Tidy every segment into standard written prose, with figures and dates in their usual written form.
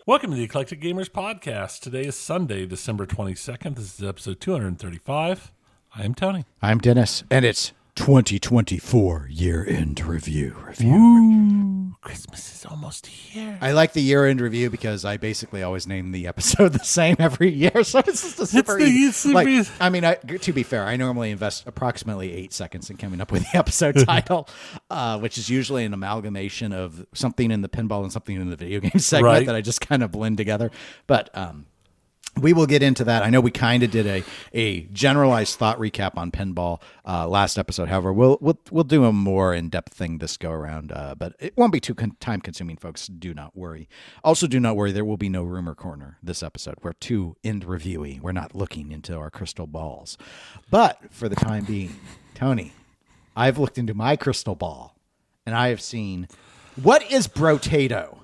Welcome to the Eclectic Gamers Podcast. Today is Sunday, December 22nd. This is episode 235. I am Tony. I'm Dennis, and it's 2024 year-end review. Ooh, Christmas is almost here. I like the year-end review because I basically always name the episode the same every year, so it's just a super easy. To be fair, I normally invest approximately 8 seconds in coming up with the episode title, which is usually an amalgamation of something in the pinball and something in the video game segment that I just kind of blend together. But we will get into that. I know we kind of did a generalized thought recap on pinball last episode. However, we'll do a more in-depth thing this go around, but it won't be too time-consuming, folks. Do not worry. Also, do not worry. There will be no rumor corner this episode. We're too end-reviewy. We're not looking into our crystal balls. But for the time being, Tony, I've looked into my crystal ball, and I have seen what is brotato.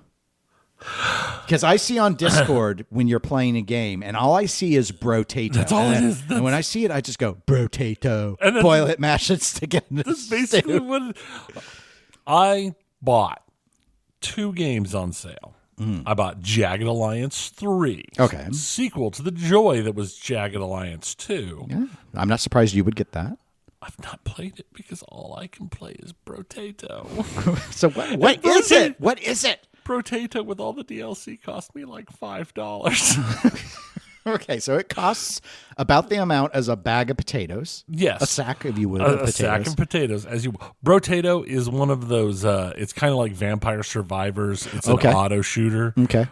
Because I see on Discord when you're playing a game, and all I see is brotato. That's all it is. And when I see it, I just go, brotato, boil it, mash it, stick it in the That's basically what I bought 2 games on sale. I bought Jagged Alliance 3. Okay. Sequel to the joy that was Jagged Alliance 2. Yeah, I'm not surprised you would get that. I've not played it because all I can play is brotato. So what is it? What is it? Brotato with all the DLC cost me like $5. Okay, so it costs about the amount as a bag of potatoes. Yes. A sack, if you would, of potatoes. A sack of potatoes. Brotato is one of those, it's kind of like Vampire Survivors. It's an auto shooter. Okay.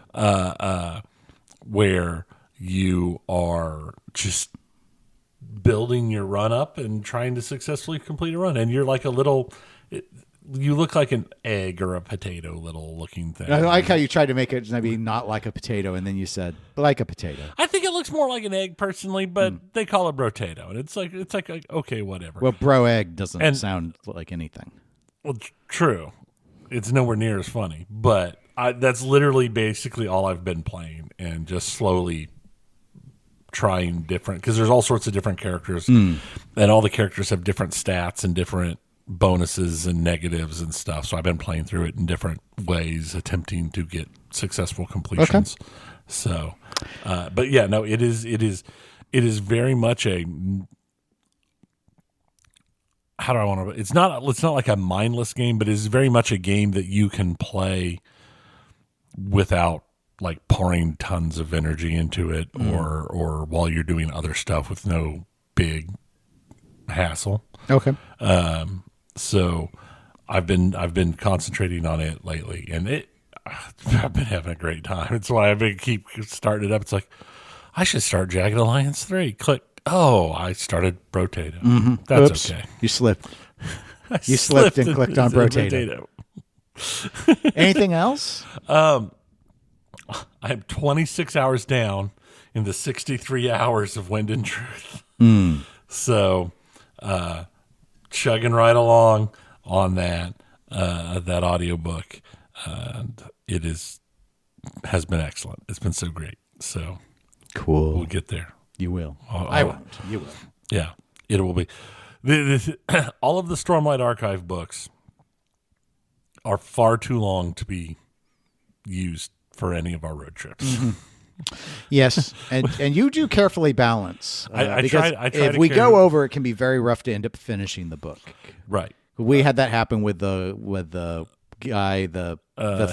Where you are just building your run up and trying to successfully complete a run. And you're like a little... You look like an egg or a potato little looking thing. I like how you tried to make it maybe not like a potato, and then you said like a potato. I think it looks more like an egg personally, but they call it brotato, and it's like okay, whatever. Well, bro egg doesn't sound like anything. Well, true. It's nowhere near as funny, but that's literally basically all I've been playing, and just slowly trying different, because there's all sorts of different characters, and all the characters have different stats and different bonuses and negatives and stuff. So I've been playing through it in different ways, attempting to get successful completions. Okay. So, but yeah, no, it is very much a, how do I want to, it's not like a mindless game, but it's very much a game that you can play without like pouring tons of energy into it or while you're doing other stuff with no big hassle. Okay. So I've been concentrating on it lately, and I've been having a great time. It's why I've been keep starting it up. It's like, I should start Jagged Alliance 3. Click. Oh, I started Brotato. Mm-hmm. That's Oops. Okay. You slipped. You slipped and clicked on Brotato. Anything else? I'm 26 hours down in the 63 hours of Wind and Truth. So, chugging right along on that audiobook. And it has been excellent. It's been so great. So cool. We'll get there. You will. I won't. You will. Yeah, it will be. All of the Stormlight Archive books are far too long to be used for any of our road trips. Mm-hmm. Yes, and you do carefully balance. I try if we go over, it can be very rough to end up finishing the book. Right. We had that happen with the guy, the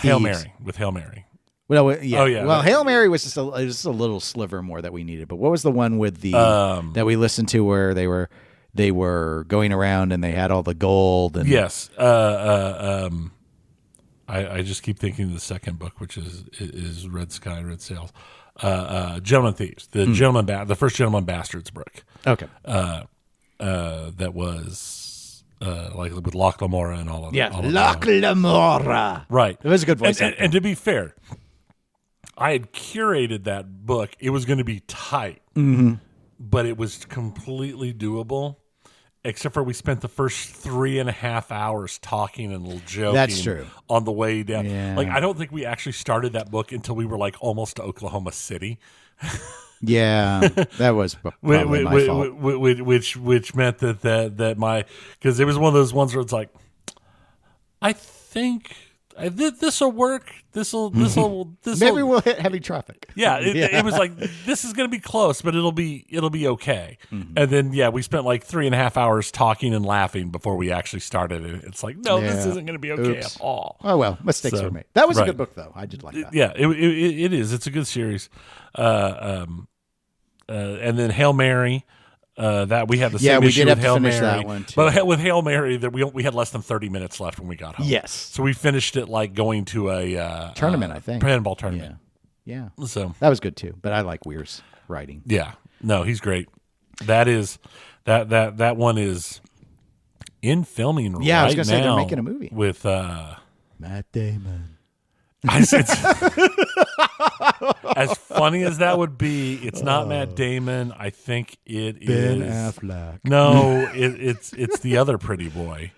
Hail Mary, with Hail Mary. Well, yeah. Oh, yeah. Well, Hail Mary was just a little sliver more that we needed. But what was the one with the that we listened to where they were going around and they had all the gold? And yes. I just keep thinking of the second book, which is Red Sky, Red Sails. Gentleman Thieves, the first Gentleman Bastards book. Okay. That was like with Locke Lamora and all of that. Yeah, Locke Lamora. Right. It was a good voice. And to be fair, I had curated that book. It was going to be tight, but it was completely doable. Except for we spent the first 3.5 hours talking and joking. That's true. On the way down. Yeah. Like, I don't think we actually started that book until we were like almost to Oklahoma City. Yeah, that was probably my fault. Which meant that my, because it was one of those ones where it's like, I think this will work. This will. Maybe we'll hit heavy traffic. Yeah, it was like, this is going to be close, but it'll be okay. Mm-hmm. And then we spent like 3.5 hours talking and laughing before we actually started it. It's like, no, this isn't going to be okay at all. Oh well, mistakes were made. That was a good book though. I did like that. Yeah, it is. It's a good series. And then Hail Mary. That we had the same issue with Hail Mary, that one too. But with Hail Mary, that we had less than 30 minutes left when we got home. Yes, so we finished it like going to a tournament, I think, pinball tournament. Yeah. So that was good too. But I like Weir's writing. Yeah, no, he's great. That one is in filming. Yeah, right, I was gonna say now they're making a movie with Matt Damon. As funny as that would be, it's not Matt Damon. I think it is Ben Affleck. No, it's the other pretty boy,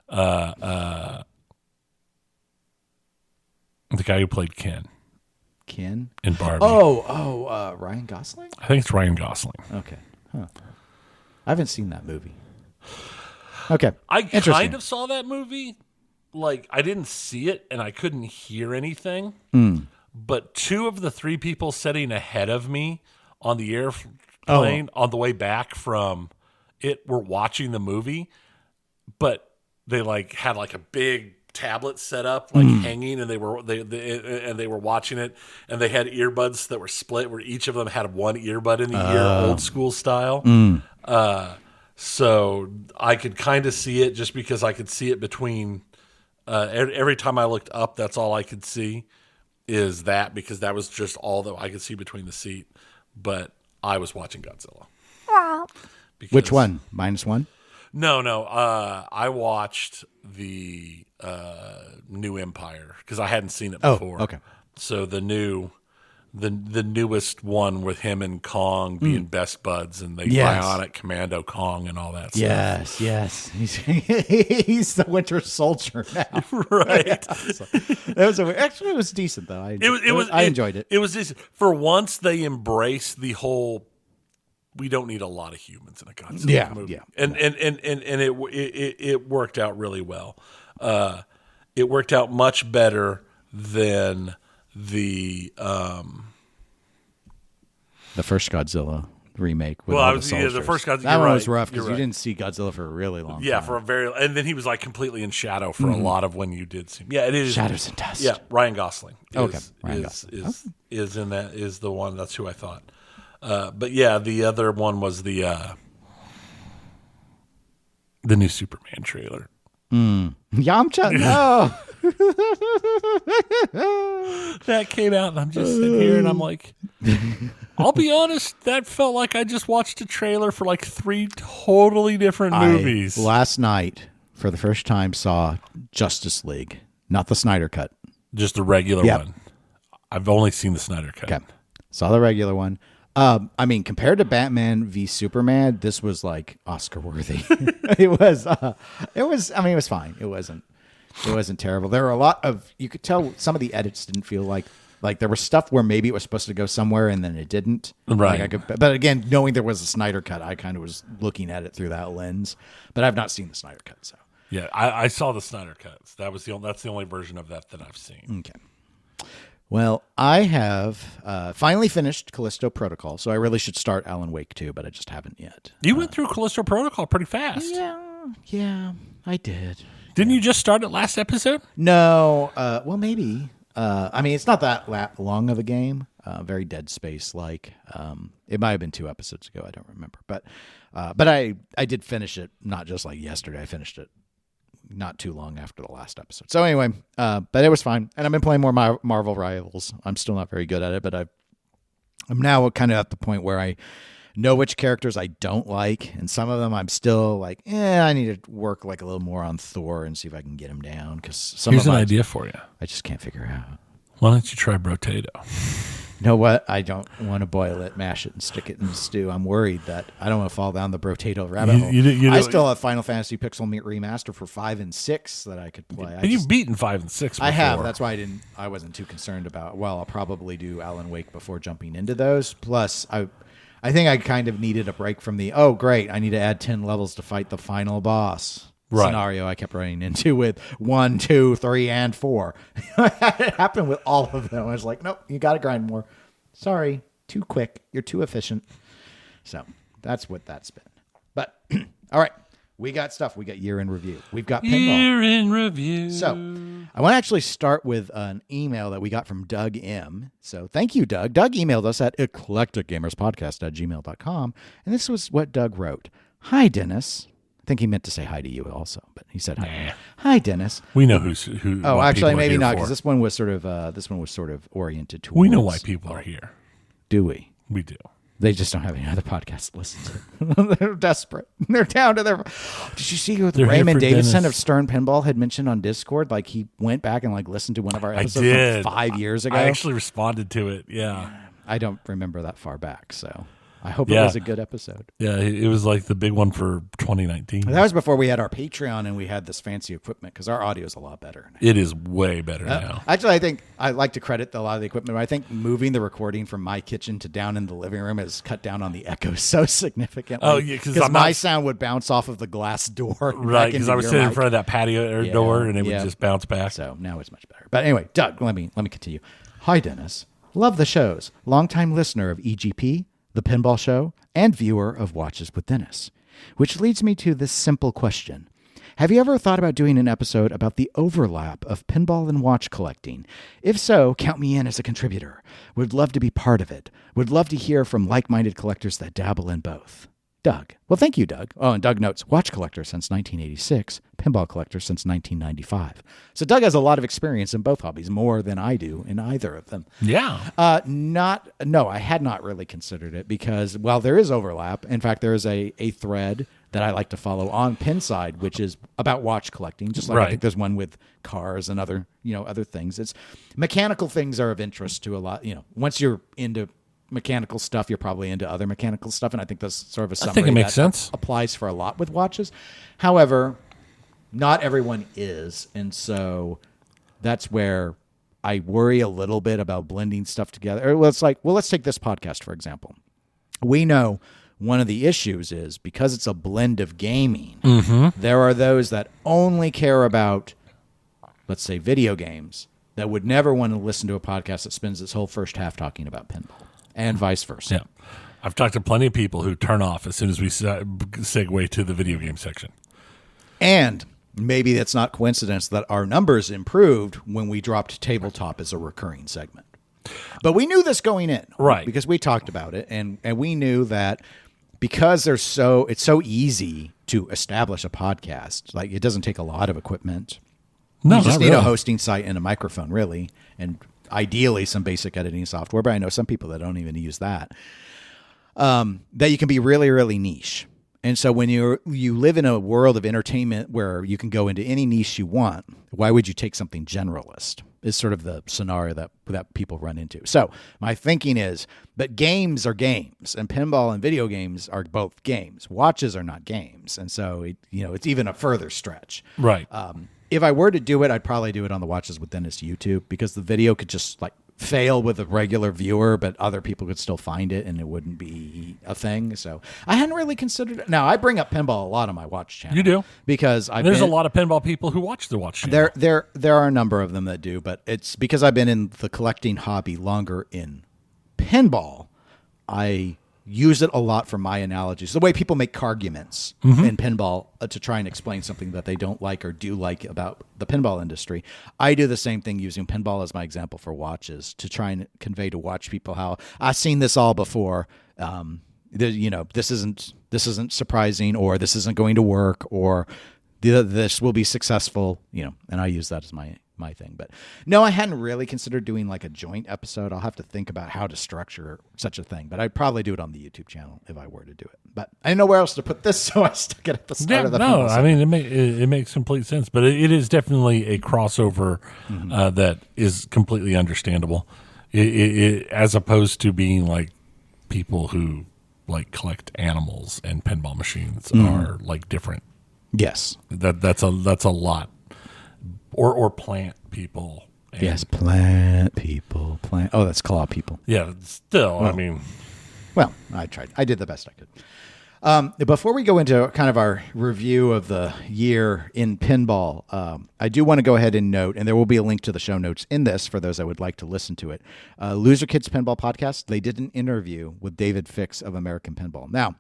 the guy who played Ken in Barbie. Ryan Gosling. I think it's Ryan Gosling. Okay, I haven't seen that movie. Okay, I kind of saw that movie. Like, I didn't see it and I couldn't hear anything, but 2 of the 3 people sitting ahead of me on the airplane on the way back from it were watching the movie, but they like had like a big tablet set up, like hanging, and they were watching it, and they had earbuds that were split, where each of them had one earbud in the ear, old school style. So I could kind of see it just because I could see it between. Every time I looked up, that's all I could see is that, because that was just all that I could see between the seat. But I was watching Godzilla. Which one? -1? No. I watched the New Empire because I hadn't seen it before. Okay. So the newest one with him and Kong being best buds, and the Bionic Commando Kong and all that stuff. Yes. He's the Winter Soldier now. Right. Actually, it was decent though. I enjoyed it. It was decent. For once, they embraced the whole. We don't need a lot of humans in a Godzilla movie. And it worked out really well. It worked out much better than the first Godzilla remake. With the first Godzilla. That one was rough because you didn't see Godzilla for a really long time. Yeah, and then he was like completely in shadow for a lot of when you did see him. Yeah, it is Shadows and Dust. Yeah, Ryan Gosling. Is in that, is the one. That's who I thought. But yeah, the other one was the new Superman trailer. Yamcha, no. That came out, and I'm just sitting here, and I'm like, I'll be honest, that felt like I just watched a trailer for like 3 totally different movies. Last night, for the first time, saw Justice League, not the Snyder Cut. Just the regular one. I've only seen the Snyder Cut. Okay. Saw the regular one. I mean, compared to Batman v Superman, this was like Oscar worthy. It was fine. It wasn't terrible. There were a lot of, you could tell some of the edits didn't feel like there was stuff where maybe it was supposed to go somewhere and then it didn't. Right. But again, knowing there was a Snyder Cut, I kind of was looking at it through that lens. But I've not seen the Snyder Cut, so. Yeah, I saw the Snyder Cuts. That's the only version of that I've seen. Okay. Well, I have finally finished Callisto Protocol, so I really should start Alan Wake 2, but I just haven't yet. You went through Callisto Protocol pretty fast. Yeah, I did. Didn't you just start it last episode? No, well, maybe. I mean, it's not that long of a game. Very Dead Space-like. It might have been 2 episodes ago. I don't remember. But I did finish it, not just like yesterday. I finished it not too long after the last episode. So anyway, but it was fine. And I've been playing more Marvel Rivals. I'm still not very good at it, but I'm now kind of at the point where I know which characters I don't like, and some of them I'm still like, I need to work like a little more on Thor and see if I can get him down. Because here's an idea for you. I just can't figure out. Why don't you try Brotato? You know what? I don't want to boil it, mash it, and stick it in the stew. I'm worried that I don't want to fall down the Brotato rabbit hole. I still have Final Fantasy Pixel Remaster for 5 and 6 that I could play. And you've beaten 5 and 6 before. I have. That's why I wasn't too concerned about. Well, I'll probably do Alan Wake before jumping into those. Plus, I think I kind of needed a break from the, oh, great, I need to add 10 levels to fight the final boss. scenario I kept running into with 1, 2, 3, and 4. It happened with all of them. I was like, nope, you got to grind more. Sorry, too quick. You're too efficient. So that's what that's been. But all right, we got stuff. We got year in review. We've got pinball. Year in review. So I want to actually start with an email that we got from Doug M. So thank you, Doug. Doug emailed us at eclecticgamerspodcast@gmail.com. And this was what Doug wrote. Hi, Dennis. I think he meant to say hi to you also, but he said hi. Nah. Hi, Dennis. We know who. Oh, actually, maybe not, because for. this one was sort of oriented towards. We know why people are here. Do we? We do. They just don't have any other podcasts to listen to. They're desperate. They're down to their. Did you see what Raymond Davidson Dennis. of Stern Pinball had mentioned on Discord? Like, he went back and like listened to one of our episodes from 5 years ago. I actually responded to it. Yeah. I don't remember that far back, so I hope it was a good episode. Yeah, it was like the big one for 2019. That was before we had our Patreon and we had this fancy equipment, because our audio is a lot better now. It is way better now. Actually, I think I like to credit a lot of the equipment, but I think moving the recording from my kitchen to down in the living room has cut down on the echo so significantly. Oh, yeah, because my sound would bounce off of the glass door. Right, because I was sitting in front of that patio door and it would just bounce back. So now it's much better. But anyway, Doug, let me continue. Hi, Dennis. Love the shows. Longtime listener of EGP, The Pinball Show, and viewer of Watches with Dennis. Which leads me to this simple question. Have you ever thought about doing an episode about the overlap of pinball and watch collecting? If so, count me in as a contributor. Would love to be part of it. Would love to hear from like-minded collectors that dabble in both. Doug. Well, thank you, Doug. Oh, and Doug notes, watch collector since 1986, pinball collector since 1995. So Doug has a lot of experience in both hobbies, more than I do in either of them. Yeah. No, I had not really considered it, because while there is overlap, in fact, there is a thread that I like to follow on Pinside, which is about watch collecting. Just like I think there's one with cars and other things. It's mechanical things are of interest to a lot. Once you're into mechanical stuff, you're probably into other mechanical stuff, and I think that's sort of a summary. I think it makes sense. Applies for a lot with watches. However, not everyone is, and so that's where I worry a little bit about blending stuff together. Let's take this podcast for example. We know one of the issues is, because it's a blend of gaming, there are those that only care about, let's say, video games, that would never want to listen to a podcast that spends its whole first half talking about pinball. And vice versa. Yeah. I've talked to plenty of people who turn off as soon as we segue to the video game section. And maybe it's not coincidence that our numbers improved when we dropped tabletop as a recurring segment. But we knew this going in. Right. Because we talked about it, and we knew that because it's so easy to establish a podcast, like it doesn't take a lot of equment. No, you just need really. a hosting site and a microphone, really, and ideally some basic editing software, but I know some people that don't even use that. That you can be really, really niche. And so when you live in a world of entertainment where you can go into any niche you want, why would you take something generalist? Is sort of the scenario that people run into. So my thinking is, but games are games, and pinball and video games are both games. Watches are not games, and so it's even a further stretch. Right. If I were to do it, I'd probably do it on the Watches with Dennis YouTube, because the video could just like fail with a regular viewer, but other people could still find it and it wouldn't be a thing. So I hadn't really considered it. Now, I bring up pinball a lot on my watch channel. You do? Because there's a lot of pinball people who watch the watch channel. There are a number of them that do, but it's because I've been in the collecting hobby longer in pinball. I use it a lot for my analogies. The way people make arguments in pinball to try and explain something that they don't like or do like about the pinball industry. I do the same thing using pinball as my example for watches to try and convey to watch people how I've seen this all before. This isn't surprising, or this isn't going to work, or this will be successful, and I use that as my thing. But no, I hadn't really considered doing like a joint episode. I'll have to think about how to structure such a thing, but I'd probably do it on the YouTube channel if I were to do it. But I didn't know where else to put this, so I stuck it at the start of the No, I mean, it makes complete sense, but it is definitely a crossover that is completely understandable. It as opposed to being like people who like collect animals and pinball machines are like different. Yes. That's a lot. Or plant people. Yes, plant people. Oh, that's claw people. Yeah, still, I mean. Well, I tried. I did the best I could. Before we go into kind of our review of the year in pinball, I do want to go ahead and note, and there will be a link to the show notes in this for those that would like to listen to it. LoserKid's Pinball Podcast, they did an interview with David Fix of American Pinball. Now,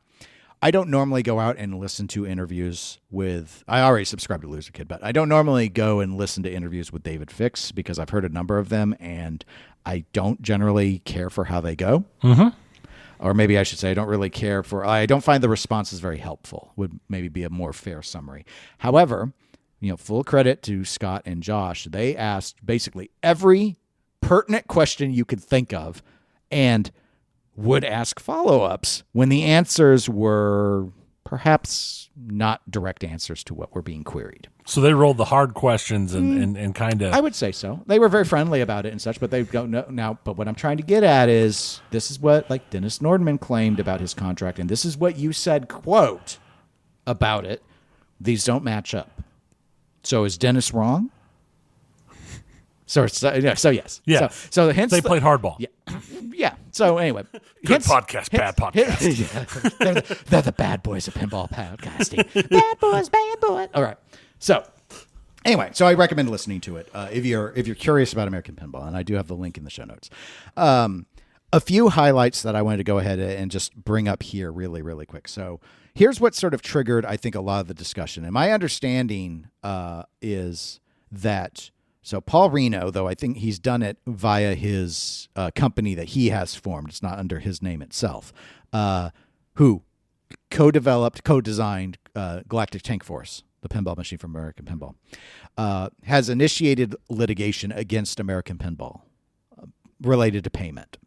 I don't normally go out and listen to interviews with, I already subscribe to LoserKid, but I don't normally go and listen to interviews with David Fix because I've heard a number of them and I don't generally care for how they go. Mm-hmm. Or maybe I should say I don't find the responses very helpful, would maybe be a more fair summary. However, full credit to Scott and Josh. They asked basically every pertinent question you could think of and would ask follow-ups when the answers were perhaps not direct answers to what were being queried. So they rolled the hard questions and kind of... I would say so. They were very friendly about it and such, but they don't know now. But what I'm trying to get at is this is what Dennis Nordman claimed about his contract, and this is what you said, quote, about it. These don't match up. So is Dennis wrong? So yes. Yeah. So hence they played hardball. Yeah. Yeah. So anyway, good podcast, bad podcast. Yeah. They're the bad boys of pinball podcasting. Bad boys. All right. So anyway, I recommend listening to it if you're curious about American pinball, and I do have the link in the show notes. A few highlights that I wanted to go ahead and just bring up here really, really quick. So here's what sort of triggered, I think, a lot of the discussion. And my understanding is that. So Paul Reno, though I think he's done it via his company that he has formed. It's not under his name itself. Who co-developed, co-designed Galactic Tank Force, the pinball machine from American Pinball, has initiated litigation against American Pinball related to payment.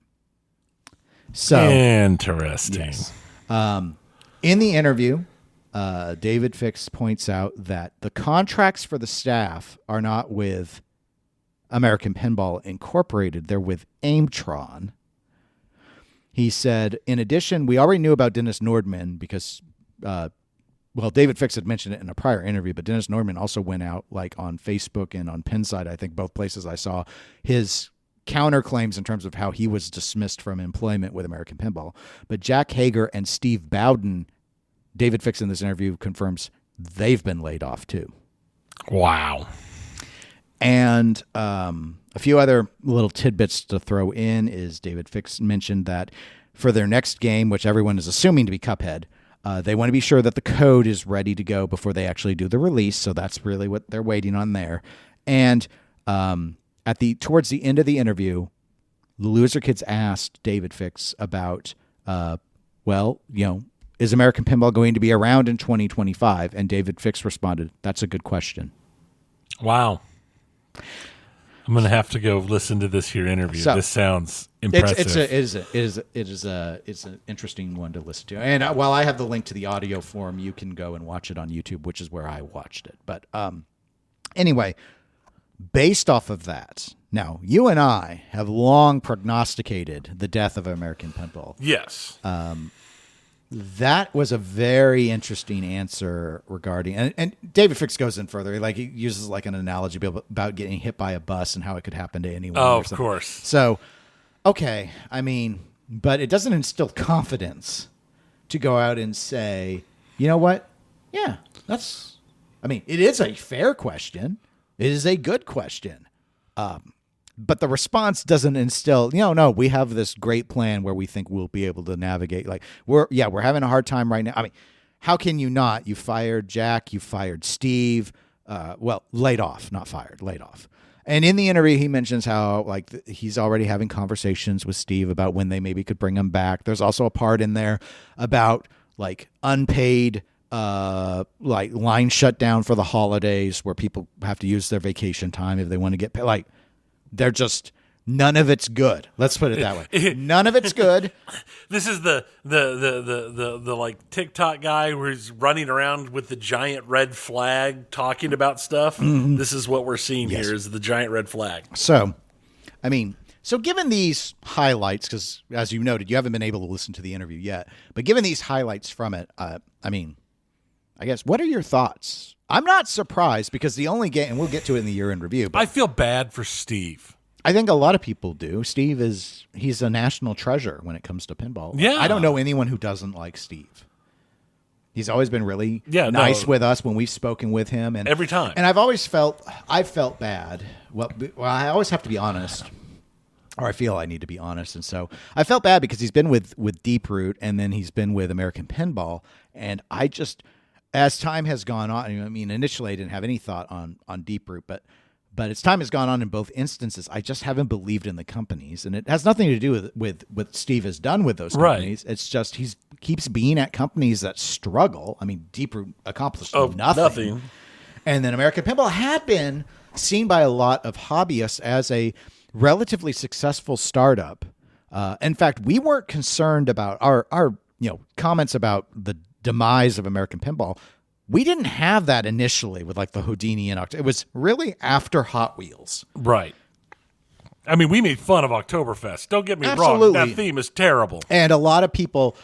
So interesting. Yes. In the interview, David Fix points out that the contracts for the staff are not with American Pinball Incorporated. They're with Aimtron. He said, in addition, we already knew about Dennis Nordman because, David Fix had mentioned it in a prior interview, but Dennis Nordman also went out on Facebook and on Pinside, I think both places I saw his counterclaims in terms of how he was dismissed from employment with American Pinball. But Jack Hager and Steve Bowden, David Fix in this interview confirms they've been laid off too. Wow. And a few other little tidbits to throw in is David Fix mentioned that for their next game, which everyone is assuming to be Cuphead, they want to be sure that the code is ready to go before they actually do the release. So that's really what they're waiting on there. And towards the end of the interview, the Loser Kids asked David Fix about, is American Pinball going to be around in 2025? And David Fix responded, "That's a good question." Wow. I'm going to have to go listen to this here interview. So, this sounds impressive. It's an interesting one to listen to. And while I have the link to the audio form, you can go and watch it on YouTube, which is where I watched it. But anyway, based off of that, now you and I have long prognosticated the death of American Pinball. Yes. That was a very interesting answer regarding, and David Fix goes in further. He uses an analogy about getting hit by a bus and how it could happen to anyone. Oh, of course. So, okay, but it doesn't instill confidence to go out and say, you know what? Yeah, it is a fair question. It is a good question. But the response doesn't instill, no, we have this great plan where we think we'll be able to navigate. We're having a hard time right now. How can you not? You fired Jack, you fired Steve. Laid off, not fired, laid off. And in the interview, he mentions how he's already having conversations with Steve about when they maybe could bring him back. There's also a part in there about unpaid line shutdown for the holidays where people have to use their vacation time if they want to get paid. They're just, none of it's good. Let's put it that way. None of it's good. This is the TikTok guy where he's running around with the giant red flag talking about stuff. Mm-hmm. This is what we're seeing here is the giant red flag. So given these highlights, because as you noted, you haven't been able to listen to the interview yet, but given these highlights from it, I guess, what are your thoughts? I'm not surprised because the only game, and we'll get to it in the year-end review. But I feel bad for Steve. I think a lot of people do. Steve he's a national treasure when it comes to pinball. Yeah. I don't know anyone who doesn't like Steve. He's always been really nice with us when we've spoken with him, and every time. And I felt bad. Well, I always have to be honest, or I feel I need to be honest, and so I felt bad because he's been with Deep Root, and then he's been with American Pinball, and I just, as time has gone on, I mean, initially I didn't have any thought on Deep Root, but as time has gone on in both instances, I just haven't believed in the companies. And it has nothing to do with what Steve has done with those companies. Right. It's just he keeps being at companies that struggle. I mean, Deep Root accomplished nothing. And then American Pinball had been seen by a lot of hobbyists as a relatively successful startup. In fact, we weren't concerned about our comments about the demise of American Pinball. We didn't have that initially with like the Houdini and October. It was really after Hot Wheels. Right. I mean, we made fun of Oktoberfest. Don't get me wrong. That theme is terrible. And a lot of people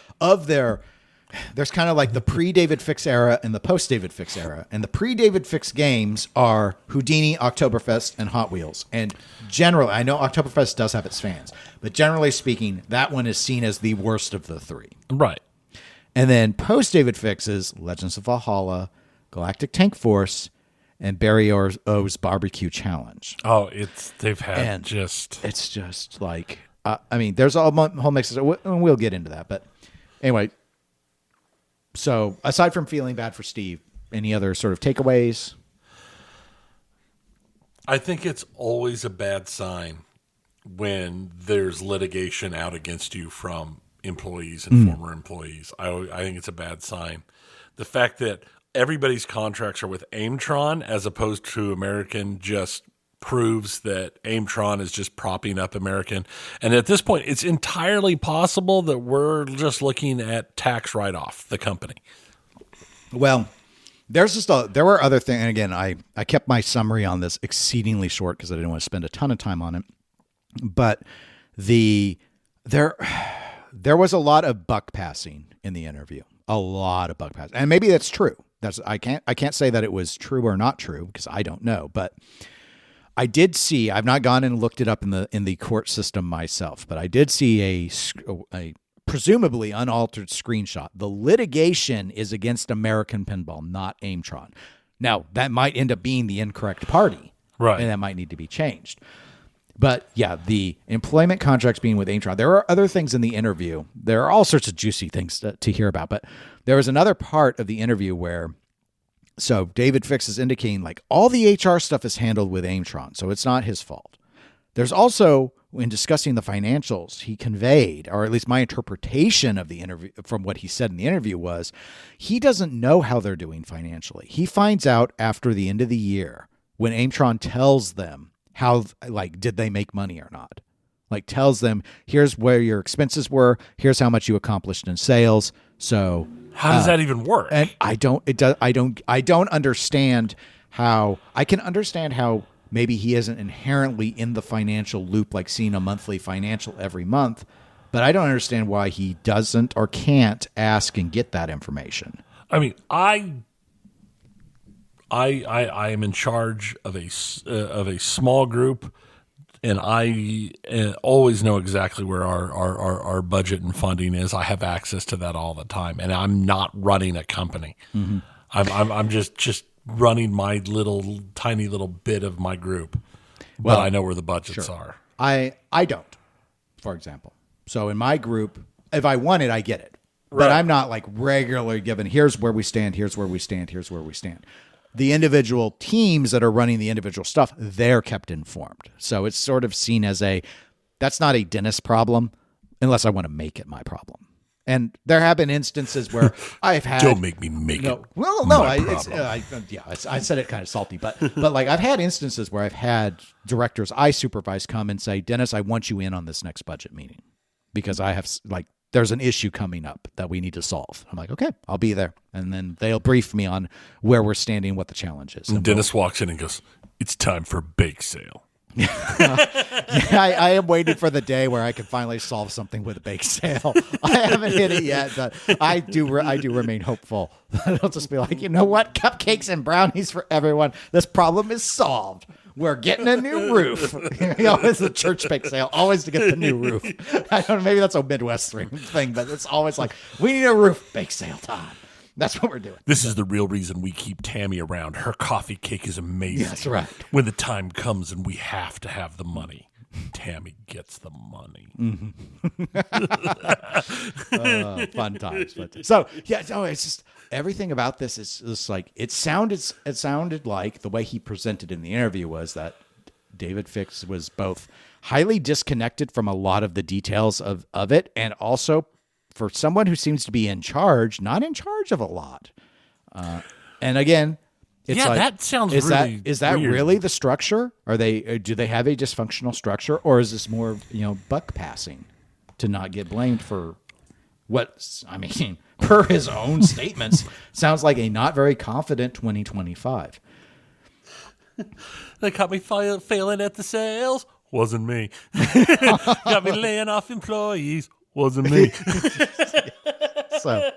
there's kind of like the pre-David Fix era and the post-David Fix era. And the pre-David Fix games are Houdini, Oktoberfest, and Hot Wheels. And generally, I know Oktoberfest does have its fans, but generally speaking, that one is seen as the worst of the three. Right. And then post-David Fix is Legends of Valhalla, Galactic Tank Force, and Barry O's Barbecue Challenge. Oh, it's just like, I mean, there's a whole mix of, we'll get into that. But anyway, so aside from feeling bad for Steve, any other sort of takeaways? I think it's always a bad sign when there's litigation out against you from employees and former employees. I think it's a bad sign. The fact that everybody's contracts are with Aimtron as opposed to American just proves that Aimtron is just propping up American. And at this point, it's entirely possible that we're just looking at tax write-off the company. Well, there were other things. And again, I kept my summary on this exceedingly short because I didn't want to spend a ton of time on it. But there was a lot of buck passing in the interview. A lot of buck passing. And maybe that's true. I can't say that it was true or not true because I don't know. But I did see, I've not gone and looked it up in the court system myself, but I did see a presumably unaltered screenshot. The litigation is against American Pinball, not Aimtron. Now, that might end up being the incorrect party. Right. And that might need to be changed. But yeah, the employment contracts being with Aimtron. There are other things in the interview. There are all sorts of juicy things to hear about. But there was another part of the interview where, so David Fix is indicating like all the HR stuff is handled with Aimtron, so it's not his fault. There's also, in discussing the financials, he conveyed, or at least my interpretation of the interview from what he said in the interview was, he doesn't know how they're doing financially. He finds out after the end of the year when Aimtron tells them how, like, did they make money or not? Like, tells them, here's where your expenses were, here's how much you accomplished in sales. So how does that even work? And I don't understand how. I can understand how maybe he isn't inherently in the financial loop, like seeing a monthly financial every month, but I don't understand why he doesn't or can't ask and get that information. I mean, I am in charge of a small group, and I always know exactly where our budget and funding is. I have access to that all the time, and I'm not running a company. Mm-hmm. I'm just running my tiny little bit of my group, but I know where the budgets are. I don't, for example. So in my group, if I want it, I get it. Right. But I'm not like regularly given, here's where we stand, here's where we stand, here's where we stand. The individual teams that are running the individual stuff, they're kept informed. So it's sort of seen as that's not a Dennis problem unless I want to make it my problem. And there have been instances where I've had... Don't make me make it. Well, no, I said it kind of salty, but like I've had instances where I've had directors I supervise come and say, Dennis, I want you in on this next budget meeting because I have there's an issue coming up that we need to solve. I'm like, okay, I'll be there. And then they'll brief me on where we're standing, what the challenge is. And Dennis walks in and goes, it's time for bake sale. I am waiting for the day where I can finally solve something with a bake sale. I haven't hit it yet, but I do remain hopeful. It'll just be like, you know what? Cupcakes and brownies for everyone. This problem is solved. We're getting a new roof. It's a church bake sale, always to get the new roof. I don't know, maybe that's a Midwest thing, but it's always like, we need a roof, bake sale time. That's what we're doing. This is the real reason we keep Tammy around. Her coffee cake is amazing. That's right. When the time comes and we have to have the money, Tammy gets the money. Fun times. So yeah, no, it's just everything about this is just like it sounded like the way he presented in the interview was that David Fix was both highly disconnected from a lot of the details of it, and also for someone who seems to be in charge, not in charge of a lot. And again, it's like, that sounds is that weird. really the structure? Do they have a dysfunctional structure, or is this more, buck passing to not get blamed for what, per his own statements, sounds like a not very confident 2025. They caught me failing at the sales. Wasn't me. Got me laying off employees. Wasn't me. So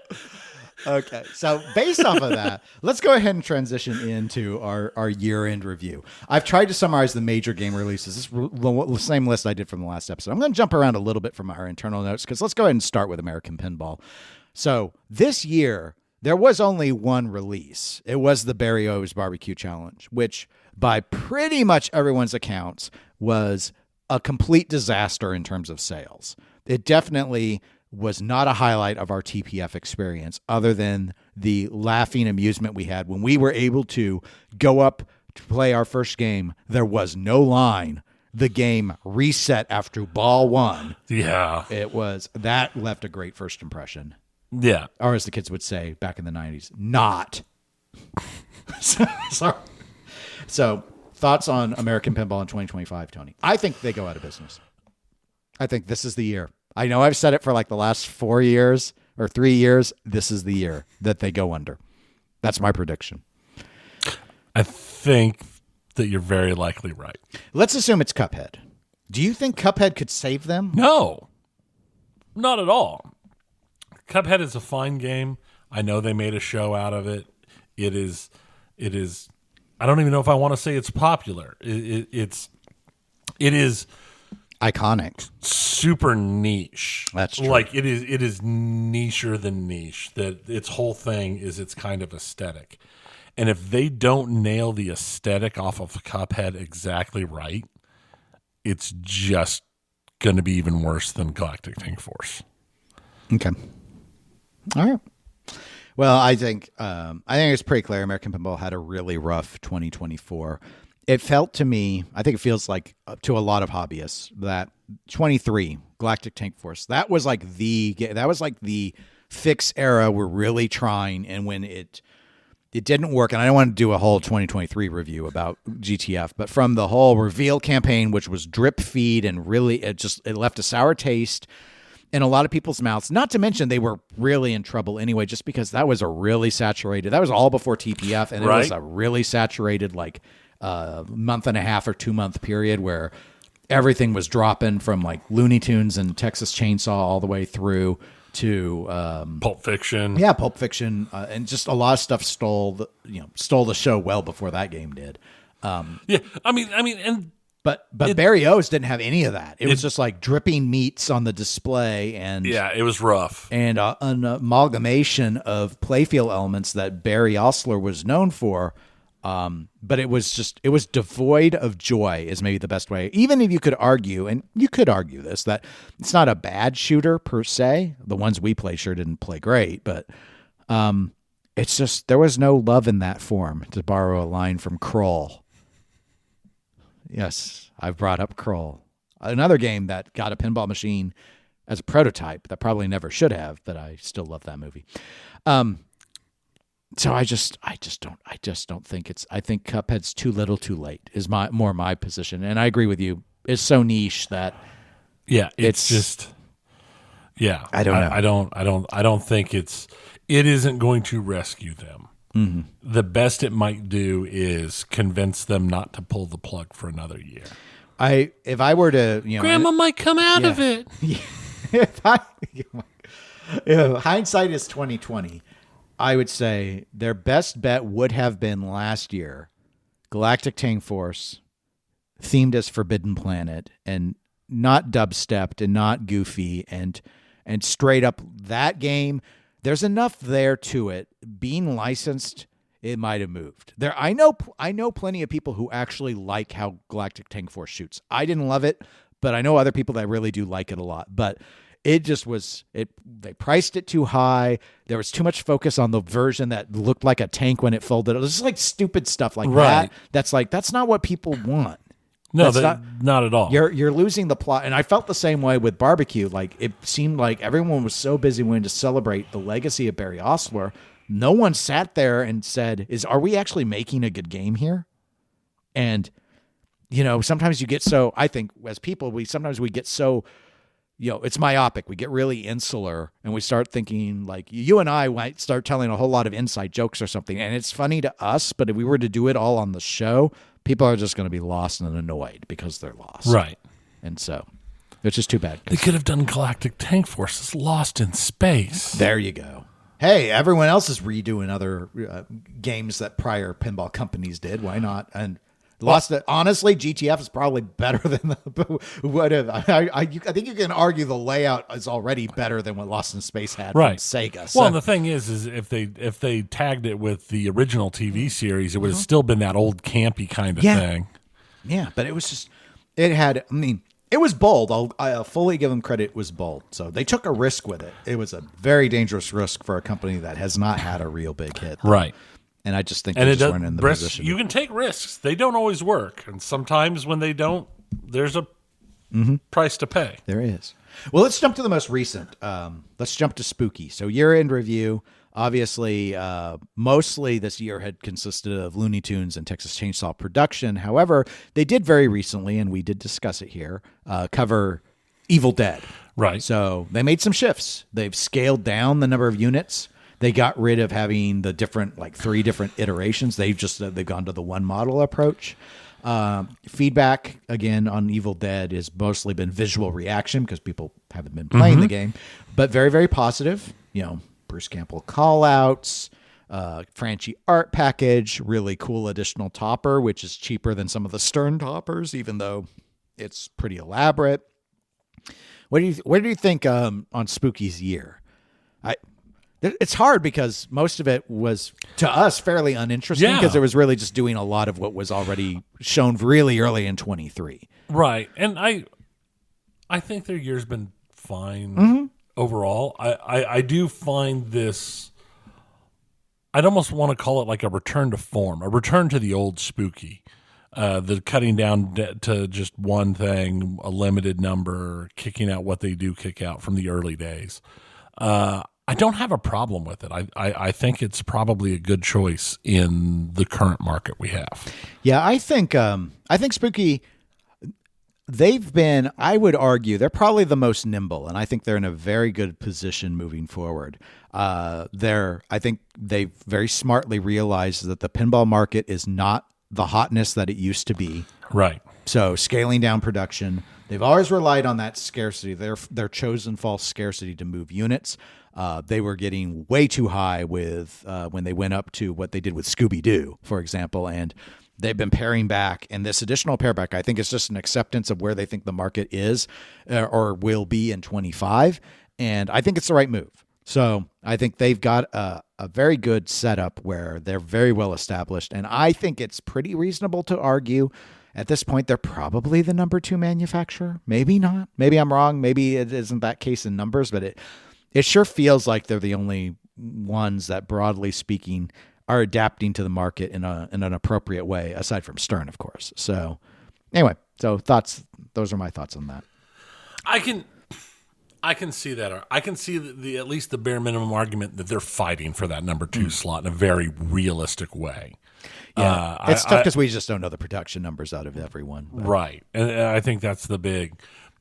based off of that, let's go ahead and transition into our year-end review. I've tried to summarize the major game releases. This is the same list I did from the last episode. I'm going to jump around a little bit from our internal notes because let's go ahead and start with American Pinball. So this year, there was only one release. It was the Barry O's Barbecue Challenge, which by pretty much everyone's accounts was a complete disaster in terms of sales. It definitely was not a highlight of our TPF experience other than the laughing amusement we had when we were able to go up to play our first game. There was no line. The game reset after ball one. Yeah. That left a great first impression. Yeah. Or as the kids would say back in the 90s, not. Sorry. So thoughts on American Pinball in 2025, Tony? I think they go out of business. I think this is the year. I know I've said it for like the last 4 years or 3 years. This is the year that they go under. That's my prediction. I think that you're very likely right. Let's assume it's Cuphead. Do you think Cuphead could save them? No, not at all. Cuphead is a fine game. I know they made a show out of it. It is. I don't even know if I want to say it's popular. It is iconic, super niche. That's true. Like it is nicher than niche. That its whole thing is its kind of aesthetic. And if they don't nail the aesthetic off of Cuphead exactly right, it's just going to be even worse than Galactic Tank Force. Okay. All right. Well, I think it's pretty clear American Pinball had a really rough 2024. It felt to me, I think it feels like to a lot of hobbyists, that 23 Galactic Tank Force, that was like the Fix era. We're really trying, and when it didn't work, and I don't want to do a whole 2023 review about GTF, but from the whole reveal campaign, which was drip feed and really it left a sour taste in a lot of people's mouths, not to mention they were really in trouble anyway, just because that was that was all before TPF, and it was a really saturated like month and a half or 2 month period where everything was dropping from like Looney Tunes and Texas Chainsaw all the way through to Pulp Fiction. Yeah, Pulp Fiction, and just a lot of stuff stole the show well before that game did. Yeah, I mean, and but Barry O's didn't have any of that. It was just like dripping meats on the display, and yeah, it was rough, and an amalgamation of playfield elements that Barry Osler was known for. But it was devoid of joy is maybe the best way. Even if you could argue, and you could argue this, that it's not a bad shooter per se. The ones we play sure didn't play great, but it's just there was no love in that form, to borrow a line from Kroll. Yes, I've brought up Kroll. Another game that got a pinball machine as a prototype that probably never should have, but I still love that movie. So I just don't think I think Cuphead's too little too late is my position. And I agree with you. It's so niche that it's just I don't know. I don't think it isn't going to rescue them. Mm-hmm. The best it might do is convince them not to pull the plug for another year. If I were to, Grandma might come out of it. If hindsight is 2020, I would say their best bet would have been last year, Galactic Tank Force, themed as Forbidden Planet, and not dubstepped and not goofy, and straight up that game. there's enough there to it. Being licensed, it might have moved. I know plenty of people who actually like how Galactic Tank Force shoots. I didn't love it, but I know other people that really do like it a lot. But it just was, they priced it too high. There was too much focus on the version that looked like a tank when it folded. It was just like stupid stuff like that. That's not what people want. No, not at all. You're losing the plot. And I felt the same way with Barbecue. Like, it seemed like everyone was so busy wanting to celebrate the legacy of Barry Osler. No one sat there and said, are we actually making a good game here? And, sometimes you get so, I think as people, we get so, it's myopic. We get really insular and we start thinking like you and I might start telling a whole lot of inside jokes or something. And it's funny to us, but if we were to do it all on the show, people are just going to be lost and annoyed because they're lost. Right. And so it's just too bad. They could have done Galactic Tank Forces Lost in Space. There you go. Hey, everyone else is redoing other games that prior pinball companies did. Why not? And honestly, GTF is probably better than what I think you can argue the layout is already better than what Lost in Space had from Sega. Well, and the thing is if they tagged it with the original TV series, it would have still been that old campy kind of thing. Yeah, but it was just it was bold. I'll fully give them credit. It was bold. So they took a risk with it. It was a very dangerous risk for a company that has not had a real big hit. Right. And I just think they just weren't in the position. You can take risks. They don't always work. And sometimes when they don't, there's a price to pay. There is. Well, let's jump to the most recent. Let's jump to Spooky. So year-end review. Obviously, mostly this year had consisted of Looney Tunes and Texas Chainsaw production. However, they did very recently, and we did discuss it here, cover Evil Dead. Right. So they made some shifts. They've scaled down the number of units. They got rid of having the different, 3 different iterations. They've gone to the one model approach. Feedback, again, on Evil Dead has mostly been visual reaction because people haven't been playing the game, but very, very positive. Bruce Campbell call-outs, Franchi art package, really cool additional topper, which is cheaper than some of the Stern toppers, even though it's pretty elaborate. What do you think on Spooky's year? It's hard because most of it was, to us, fairly uninteresting because it was really just doing a lot of what was already shown really early in 23. Right. And I think their year's been fine overall. I do find this, I'd almost want to call it like a return to form, a return to the old Spooky. The cutting down to just one thing, a limited number, kicking out what they do kick out from the early days. I don't have a problem with it. I think it's probably a good choice in the current market we have. Yeah, I think Spooky, they've been, I would argue, they're probably the most nimble, and I think they're in a very good position moving forward. I think they've very smartly realized that the pinball market is not the hotness that it used to be. Right. So scaling down production. They've always relied on that scarcity, their chosen false scarcity to move units. They were getting way too high with when they went up to what they did with Scooby-Doo, for example, and they've been paring back. And this additional pareback, I think, is just an acceptance of where they think the market is or will be in 25. And I think it's the right move. So I think they've got a very good setup where they're very well established. And I think it's pretty reasonable to argue at this point they're probably the number 2 manufacturer. Maybe not. Maybe I'm wrong. Maybe it isn't that case in numbers, but it sure feels like they're the only ones that, broadly speaking, are adapting to the market in an appropriate way, aside from Stern, of course. So anyway, thoughts. Those are my thoughts on that. I can see that. I can see the at least the bare minimum argument that they're fighting for that number 2 slot in a very realistic way. Yeah, it's tough because we just don't know the production numbers out of everyone. But. Right, and I think that's the big.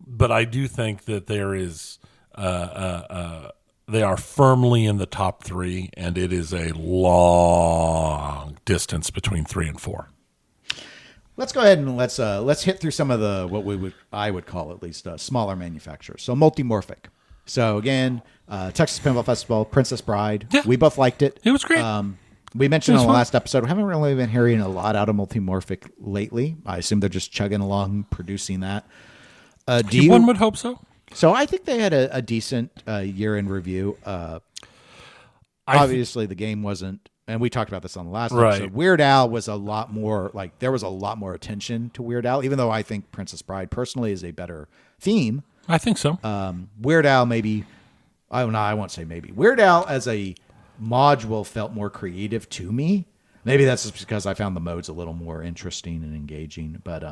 But I do think that there is. They are firmly in the top 3, and it is a long distance between 3 and 4. Let's go ahead and let's hit through some of the what I would call at least smaller manufacturers. So Multimorphic. So again, Texas Pinball Festival, Princess Bride. Yeah. We both liked it. It was great. We mentioned on the last episode, we haven't really been hearing a lot out of Multimorphic lately. I assume they're just chugging along, producing that. One would hope so. So I think they had a decent year in review. obviously the game wasn't, and we talked about this on the last Right. episode. Weird Al was a lot more like there was a lot more attention to Weird Al, even though I think Princess Bride personally is a better theme. I think so. Weird Al maybe, I won't say maybe. Weird Al as a module felt more creative to me. Maybe that's just because I found the modes a little more interesting and engaging. But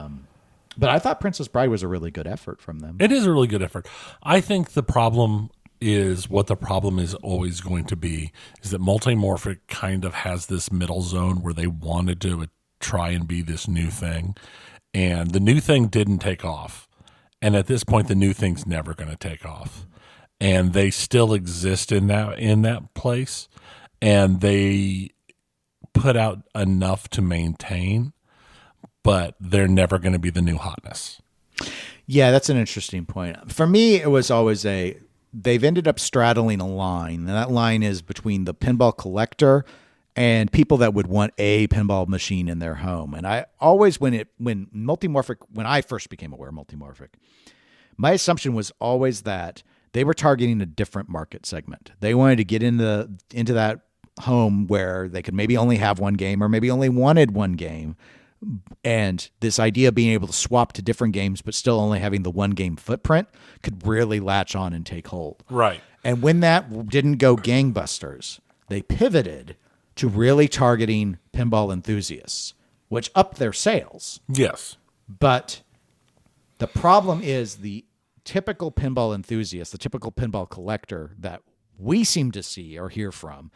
I thought Princess Bride was a really good effort from them. It is a really good effort. I think the problem is what the problem is always going to be is that Multimorphic kind of has this middle zone where they wanted to try and be this new thing, and the new thing didn't take off. And at this point, the new thing's never going to take off, and they still exist in that place, and they put out enough to maintain, but they're never going to be the new hotness. Yeah, that's an interesting point. For me, it was always they've ended up straddling a line, and that line is between the pinball collector and people that would want a pinball machine in their home. And I always, when I first became aware of Multimorphic, my assumption was always that they were targeting a different market segment. They wanted to get into that home where they could maybe only have one game or maybe only wanted one game. And this idea of being able to swap to different games but still only having the one game footprint could really latch on and take hold. Right. And when that didn't go gangbusters, they pivoted to really targeting pinball enthusiasts, which upped their sales. Yes. But the problem is the typical pinball enthusiast, the typical pinball collector that we seem to see or hear from,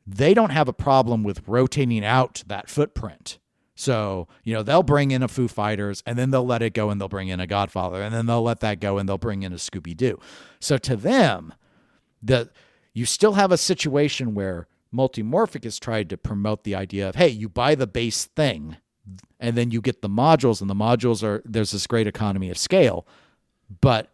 they don't have a problem with rotating out that footprint. So, they'll bring in a Foo Fighters and then they'll let it go and they'll bring in a Godfather and then they'll let that go and they'll bring in a Scooby-Doo. So to them, you still have a situation where Multimorphic has tried to promote the idea of, hey, you buy the base thing and then you get the modules, and the modules there's this great economy of scale. But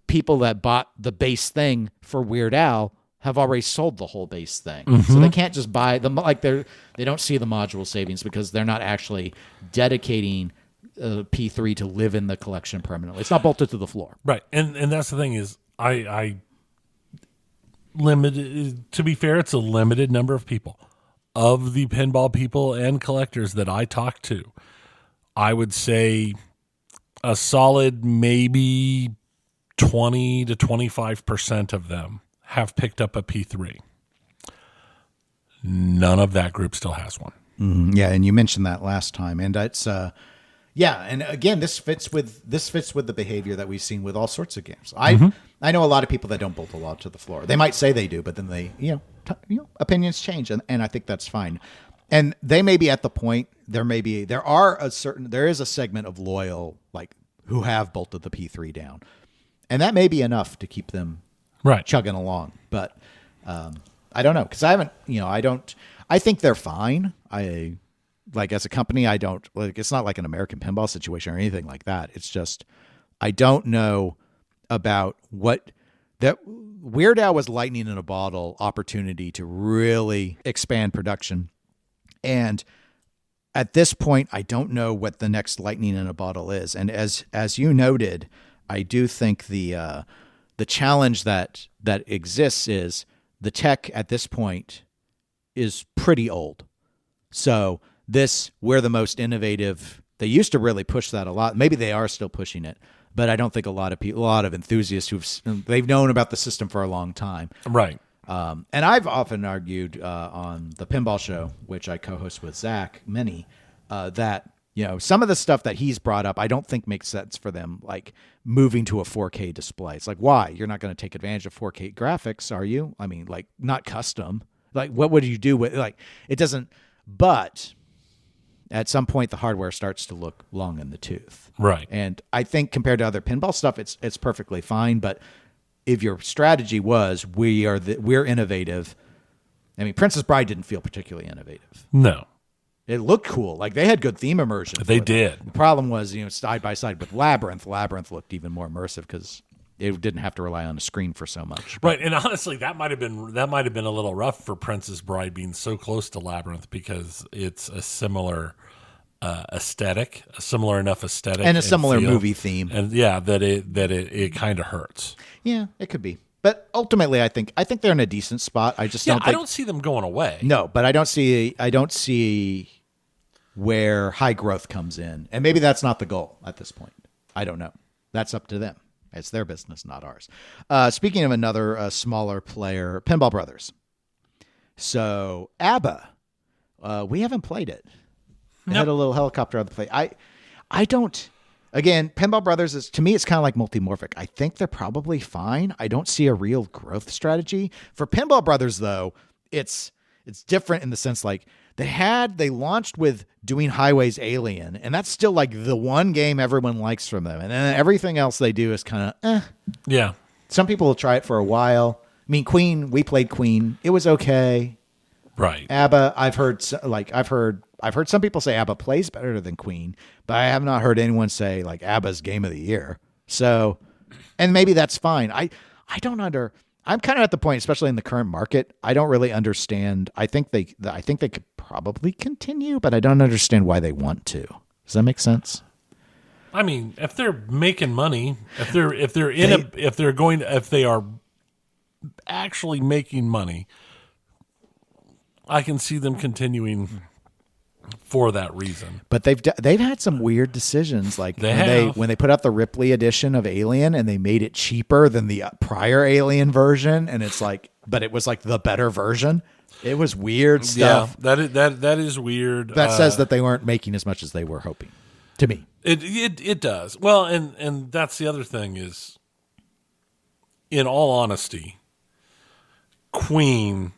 people that bought the base thing for Weird Al have already sold the whole base thing. Mm-hmm. So they can't just buy them, like they don't see the module savings because they're not actually dedicating P3 to live in the collection permanently. It's not bolted to the floor. Right. And that's the thing is I limited, to be fair, it's a limited number of people. Of the pinball people and collectors that I talk to, I would say a solid maybe 20 to 25% of them have picked up a P3. None of that group still has one. Mm-hmm. Yeah, and you mentioned that last time, and it's and again, this fits with the behavior that we've seen with all sorts of games. I know a lot of people that don't bolt a lot to the floor. They might say they do, but then they opinions change, and I think that's fine. And they may be at the point there is a segment of loyal who have bolted the P3 down, and that may be enough to keep them chugging along. But I don't know, because I think they're fine. As a company, I don't it's not like an American Pinball situation or anything like that. It's just, I don't know about what that Weird Al was lightning in a bottle opportunity to really expand production. And at this point, I don't know what the next lightning in a bottle is. And as you noted, I do think the challenge that exists is the tech at this point is pretty old. So we're the most innovative. They used to really push that a lot. Maybe they are still pushing it, but I don't think a lot of enthusiasts they've known about the system for a long time. Right. And I've often argued on the Pinball Show, which I co-host with Zach Mini, that some of the stuff that he's brought up, I don't think makes sense for them, like moving to a 4K display. It's like, why? You're not going to take advantage of 4K graphics, are you? I mean, not custom. What would you do with it doesn't? But at some point, the hardware starts to look long in the tooth. Right. And I think compared to other pinball stuff, it's perfectly fine. But if your strategy was we're innovative, I mean, Princess Bride didn't feel particularly innovative. No. It looked cool. They had good theme immersion. They did. The problem was, side by side with Labyrinth. Labyrinth looked even more immersive because it didn't have to rely on a screen for so much. Right, and honestly, that might have been a little rough for Princess Bride being so close to Labyrinth because it's a similar aesthetic, a similar enough aesthetic, and a similar feel, movie theme, and that it kind of hurts. Yeah, it could be. But ultimately, I think they're in a decent spot. I just don't think, I don't see them going away. No, but I don't see where high growth comes in. And maybe that's not the goal at this point. I don't know. That's up to them. It's their business, not ours. Speaking of another smaller player, Pinball Brothers. So ABBA, we haven't played it. They had a little helicopter on the play. I don't. Again, Pinball Brothers is, to me, it's kind of like Multimorphic. I think they're probably fine. I don't see a real growth strategy for Pinball Brothers, though. It's different in the sense like they launched with doing Highways Alien, and that's still like the one game everyone likes from them, and then everything else they do is kind of Yeah. Some people will try it for a while. I mean, Queen, we played Queen. It was okay. Right. ABBA, I've heard some people say ABBA plays better than Queen, but I have not heard anyone say like ABBA's game of the year. So, and maybe that's fine. I'm kind of at the point, especially in the current market, I don't really understand. I think they could probably continue, but I don't understand why they want to. Does that make sense? I mean, if they're making money, if they are actually making money, I can see them continuing for that reason. But they've had some weird decisions, like when they put out the Ripley edition of Alien and they made it cheaper than the prior Alien version, and it's like, but it was like the better version. It was weird stuff. Yeah, that is weird. That says that they weren't making as much as they were hoping. To me, it does. Well, and that's the other thing is, in all honesty, Queen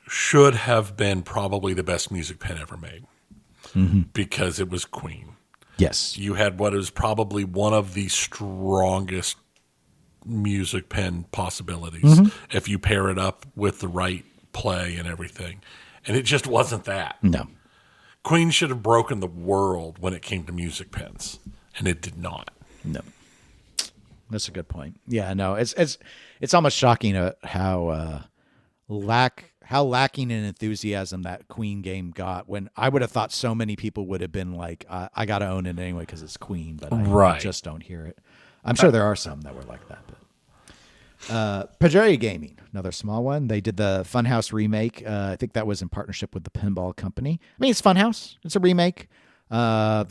should have been probably the best music pen ever made because it was Queen. Yes. You had what is probably one of the strongest music pen possibilities if you pair it up with the right play and everything. And it just wasn't that. No. Queen should have broken the world when it came to music pens, and it did not. No. That's a good point. Yeah, no, it's almost shocking how lacking in enthusiasm that Queen game got, when I would have thought so many people would have been like, I got to own it anyway because it's Queen, but I just don't hear it. I'm sure there are some that were like that. But Pageria Gaming, another small one. They did the Funhouse remake. I think that was in partnership with the Pinball Company. I mean, it's Funhouse. It's a remake. They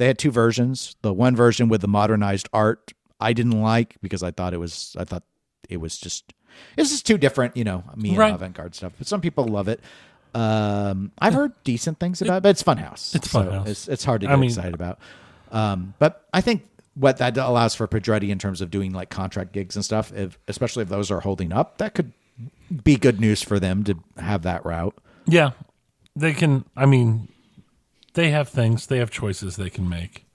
had two versions. The one version with the modernized art I didn't like because I thought it was just too different, avant-garde stuff. But some people love it. I've heard decent things about it, but it's Funhouse. It's Funhouse. It's hard to get excited about. But I think what that allows for Pedretti in terms of doing like contract gigs and stuff, especially if those are holding up, that could be good news for them to have that route. Yeah, they can. I mean, they have things, they have choices they can make.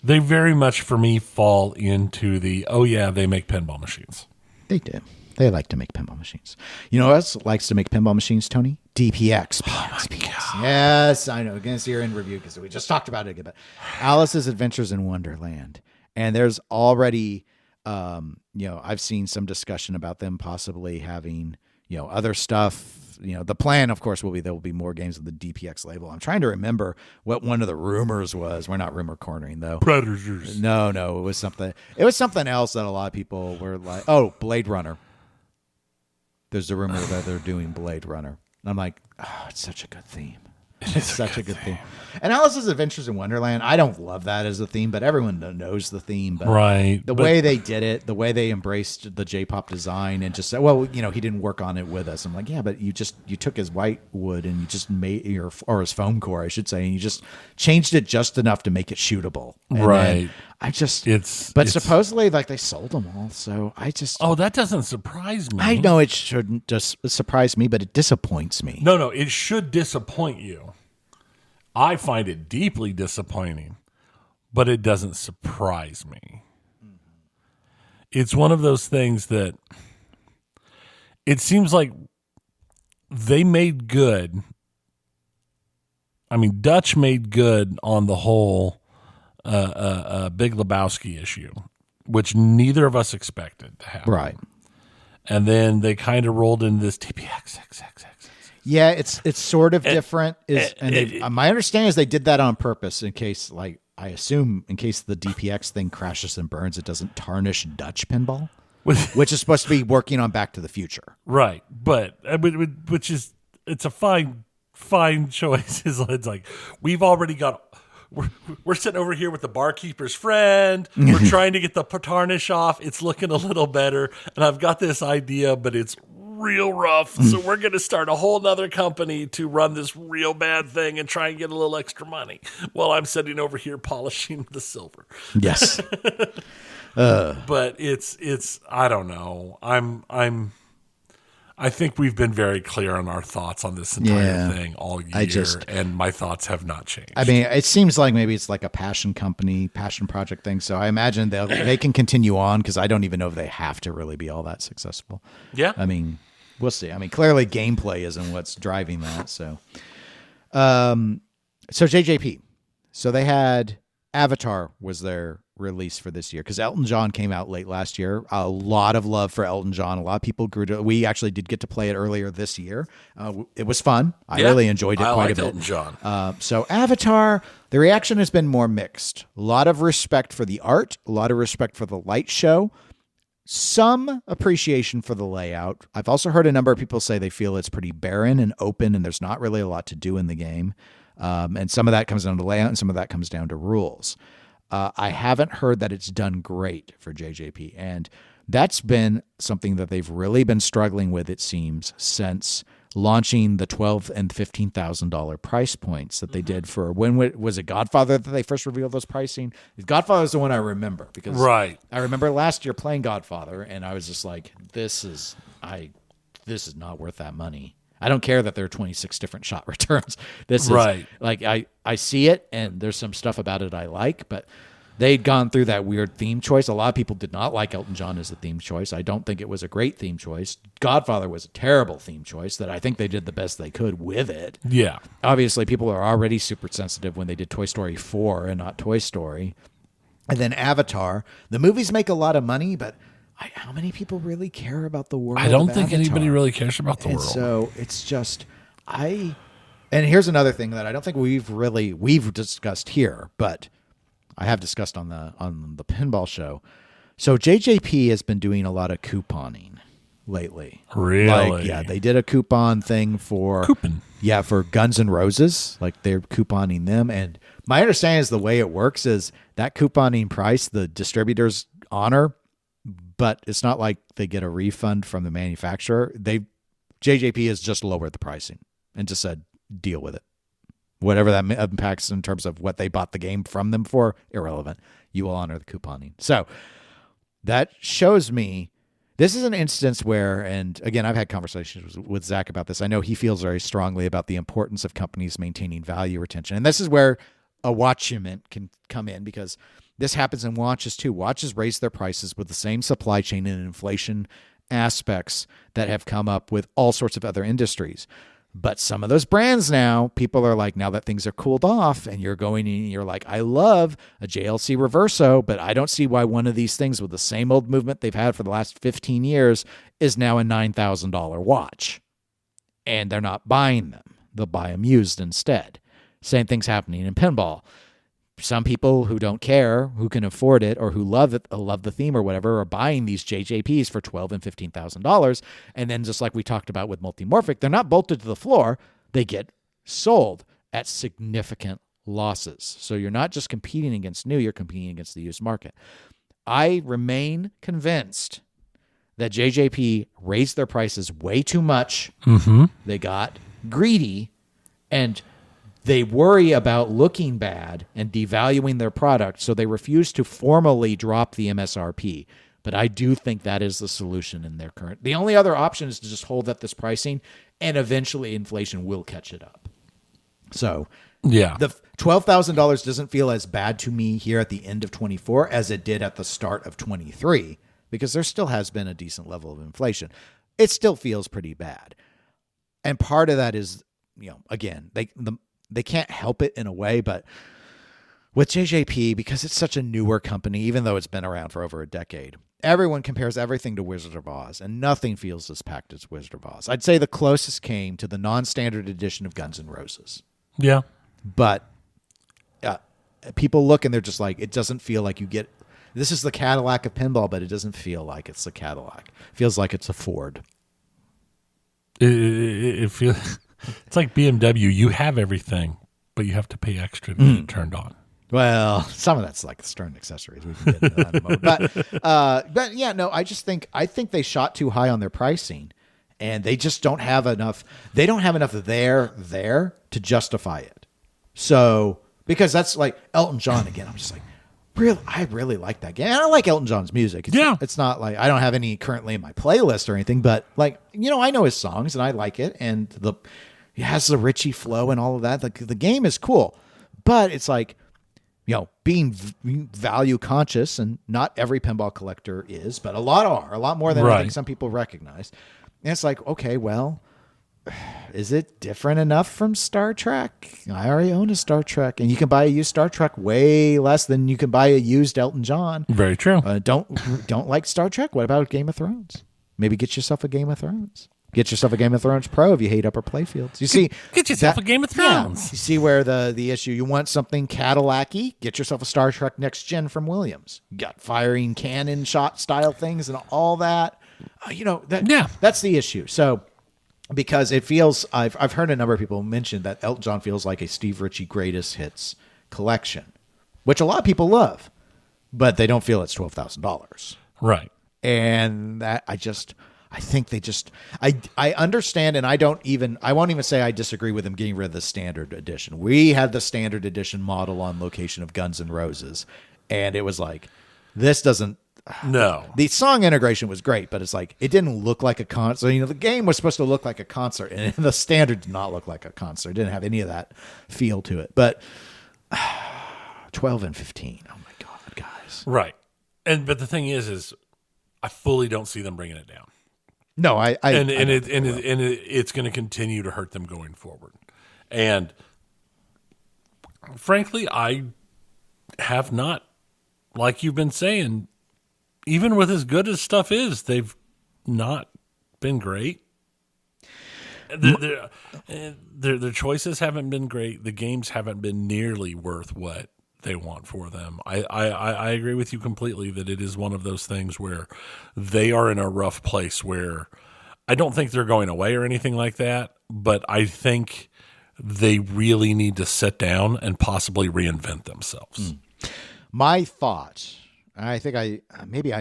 They very much, for me, fall into the, they make pinball machines. They do. They like to make pinball machines. You know who else likes to make pinball machines, Tony? DPX. Oh, my God. Yes, I know. Against your in review because we just talked about it. But Alice's Adventures in Wonderland. And there's already, I've seen some discussion about them possibly having, other stuff. The plan, of course, will be there will be more games with the DPX label. I'm trying to remember what one of the rumors was. We're not rumor cornering, though. Predators. No, it was something. It was something else that a lot of people were like, oh, Blade Runner. There's a rumor that they're doing Blade Runner. And I'm like, it's such a good theme. It's such a good theme. And Alice's Adventures in Wonderland, I don't love that as a theme, but everyone knows the theme. But the way they did it, the way they embraced the J-pop design and just said, well, he didn't work on it with us. I'm like, yeah, but you took his white wood and you just made or his foam core, I should say, and you just changed it just enough to make it shootable. And right. But supposedly like they sold them all. So that doesn't surprise me. I know it shouldn't just surprise me, but it disappoints me. No, it should disappoint you. I find it deeply disappointing, but it doesn't surprise me. It's one of those things that it seems like they made good. I mean, Dutch made good on the whole Big Lebowski issue, which neither of us expected to happen. Right. And then they kind of rolled in this TPX. Yeah, it's sort of different. My understanding is they did that on purpose in case, like, I assume in case the DPX thing crashes and burns, it doesn't tarnish Dutch pinball. which is supposed to be working on Back to the Future. Right. But which is it's a fine choice. It's like we've already got. We're sitting over here with the barkeeper's friend. We're trying to get the tarnish off. It's looking a little better. And I've got this idea, but it's real rough. So we're going to start a whole nother company to run this real bad thing and try and get a little extra money while I'm sitting over here polishing the silver. Yes. But it's I don't know. I think we've been very clear on our thoughts on this entire thing all year, and my thoughts have not changed. I mean, it seems like maybe it's like a passion project thing. So I imagine they can continue on because I don't even know if they have to really be all that successful. Yeah. I mean, we'll see. I mean, clearly gameplay isn't what's driving that. So, JJP. So they had Avatar was their release for this year because Elton John came out late last year. A lot of love for Elton John. A lot of people we actually did get to play it earlier this year. It was fun. I really enjoyed it quite a bit. Elton John. So Avatar, the reaction has been more mixed. A lot of respect for the art, a lot of respect for the light show, some appreciation for the layout. I've also heard a number of people say they feel it's pretty barren and open and there's not really a lot to do in the game. And some of that comes down to layout and some of that comes down to rules. I haven't heard that it's done great for JJP. And that's been something that they've really been struggling with, it seems, since launching the $12,000 and $15,000 price points that they did for when was it Godfather that they first revealed those pricing? Godfather is the one I remember because I remember last year playing Godfather and I was just like, this is not worth that money. I don't care that there are 26 different shot returns. This is like I see it and there's some stuff about it I like, but they'd gone through that weird theme choice. A lot of people did not like Elton John as a theme choice. I don't think it was a great theme choice. Godfather was a terrible theme choice that I think they did the best they could with it. Yeah. Obviously, people are already super sensitive when they did Toy Story 4 and not Toy Story. And then Avatar. The movies make a lot of money, but how many people really care about the world? I don't think anybody really cares about the world. So it's just and here's another thing that I don't think we've discussed here, but I have discussed on the pinball show. So JJP has been doing a lot of couponing lately. Really? They did a coupon thing for Guns N' Roses. Like they're couponing them, and my understanding is the way it works is that couponing price the distributors honor. But it's not like they get a refund from the manufacturer. JJP has just lowered the pricing and just said, deal with it. Whatever that impacts in terms of what they bought the game from them for, irrelevant. You will honor the couponing. So that shows me this is an instance where, and again, I've had conversations with Zach about this. I know he feels very strongly about the importance of companies maintaining value retention. And this is where a watchment can come in because this happens in watches too. Watches raise their prices with the same supply chain and inflation aspects that have come up with all sorts of other industries. But some of those brands now, people are like, now that things are cooled off and you're going and you're like, I love a JLC Reverso, but I don't see why one of these things with the same old movement they've had for the last 15 years is now a $9,000 watch. And they're not buying them. They'll buy them used instead. Same thing's happening in pinball. Some people who don't care, who can afford it, or who love the theme or whatever, are buying these JJPs for $12,000 and $15,000. And then just like we talked about with Multimorphic, they're not bolted to the floor. They get sold at significant losses. So you're not just competing against new, you're competing against the used market. I remain convinced that JJP raised their prices way too much. Mm-hmm. They got greedy and they worry about looking bad and devaluing their product, so they refuse to formally drop the MSRP. But I do think that is the solution in their current. The only other option is to just hold up this pricing, and eventually inflation will catch it up. So yeah, the $12,000 doesn't feel as bad to me here at the end of 24 as it did at the start of 23, because there still has been a decent level of inflation. It still feels pretty bad. And part of that is, again, they can't help it in a way, but with JJP, because it's such a newer company, even though it's been around for over a decade, everyone compares everything to Wizard of Oz, and nothing feels as packed as Wizard of Oz. I'd say the closest came to the non-standard edition of Guns N' Roses. Yeah. But people look and they're just like, it doesn't feel like you get This is the Cadillac of pinball, but it doesn't feel like it's a Cadillac. It feels like it's a Ford. It feels it's like BMW. You have everything, but you have to pay extra to get it turned on. Well, some of that's like Stern accessories. We can get into that in a moment. But yeah, no, I think they shot too high on their pricing, and they just don't have enough. They don't have enough there to justify it. So because that's like Elton John again. I'm just like, I really like that game. And I like Elton John's music. It's not like I don't have any currently in my playlist or anything, but like, I know his songs and I like it. And he has the Richie flow and all of that. Like the game is cool, but it's like, being value conscious, and not every pinball collector is, but a lot are, a lot more than I think some people recognize. And it's like, okay, well, is it different enough from Star Trek? I already own a Star Trek, and you can buy a used Star Trek way less than you can buy a used Elton John. Very true. Don't like Star Trek? What about Game of Thrones? Maybe get yourself a Game of Thrones. Get yourself a Game of Thrones Pro if you hate upper playfields. You see, get yourself a Game of Thrones. Yeah, you see where the issue. You want something Cadillac-y? Get yourself a Star Trek Next Gen from Williams. You got firing cannon shot style things and all that. That's the issue. So, because it feels, I've heard a number of people mention that Elton John feels like a Steve Ritchie greatest hits collection, which a lot of people love, but they don't feel it's $12,000. Right. And that I think they just, I understand, and I won't even say I disagree with them getting rid of the standard edition. We had the standard edition model on location of Guns N' Roses, and it was like, this doesn't, no. The song integration was great, but it's like, it didn't look like a concert. The game was supposed to look like a concert, and the standard did not look like a concert. It didn't have any of that feel to it. But 12 and 15, oh my God, guys. Right. But the thing is I fully don't see them bringing it down. No, it's going to continue to hurt them going forward. And frankly, I have not, like you've been saying, even with as good as stuff is, they've not been great. Their choices haven't been great. The games haven't been nearly worth what they want for them. I agree with you completely that it is one of those things where they are in a rough place where I don't think they're going away or anything like that, but I think they really need to sit down and possibly reinvent themselves. My thought, I think I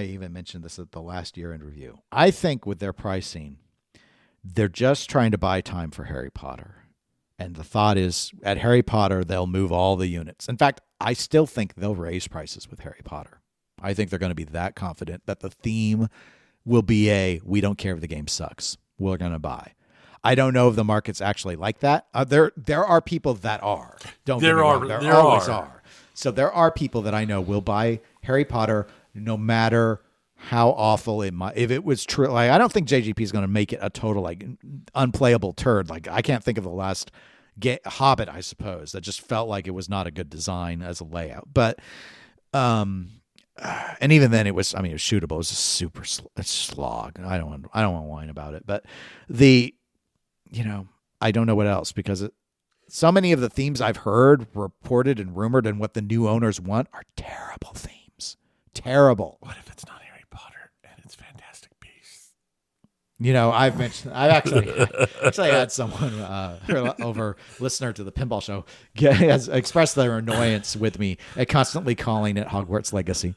even mentioned this at the last year in review. I think with their pricing, they're just trying to buy time for Harry Potter. And the thought is, at Harry Potter, they'll move all the units. In fact, I still think they'll raise prices with Harry Potter. I think they're going to be that confident that the theme will be we don't care if the game sucks. We're going to buy. I don't know if the market's actually like that. There are people that are. There always are. So there are people that I know will buy Harry Potter no matter how awful it might. If it was true, like I don't think JGP is going to make it a total like unplayable turd. Like I can't think of the last Hobbit, I suppose, that just felt like it was not a good design as a layout. But and even then it was shootable. It was a super slog. I don't want to whine about it, but I don't know what else, because so many of the themes I've heard reported and rumored and what the new owners want are terrible themes. Terrible. What if it's not Harry Potter and it's Fantastic Beasts? I've actually had someone listener to the pinball show has expressed their annoyance with me at constantly calling it Hogwarts Legacy.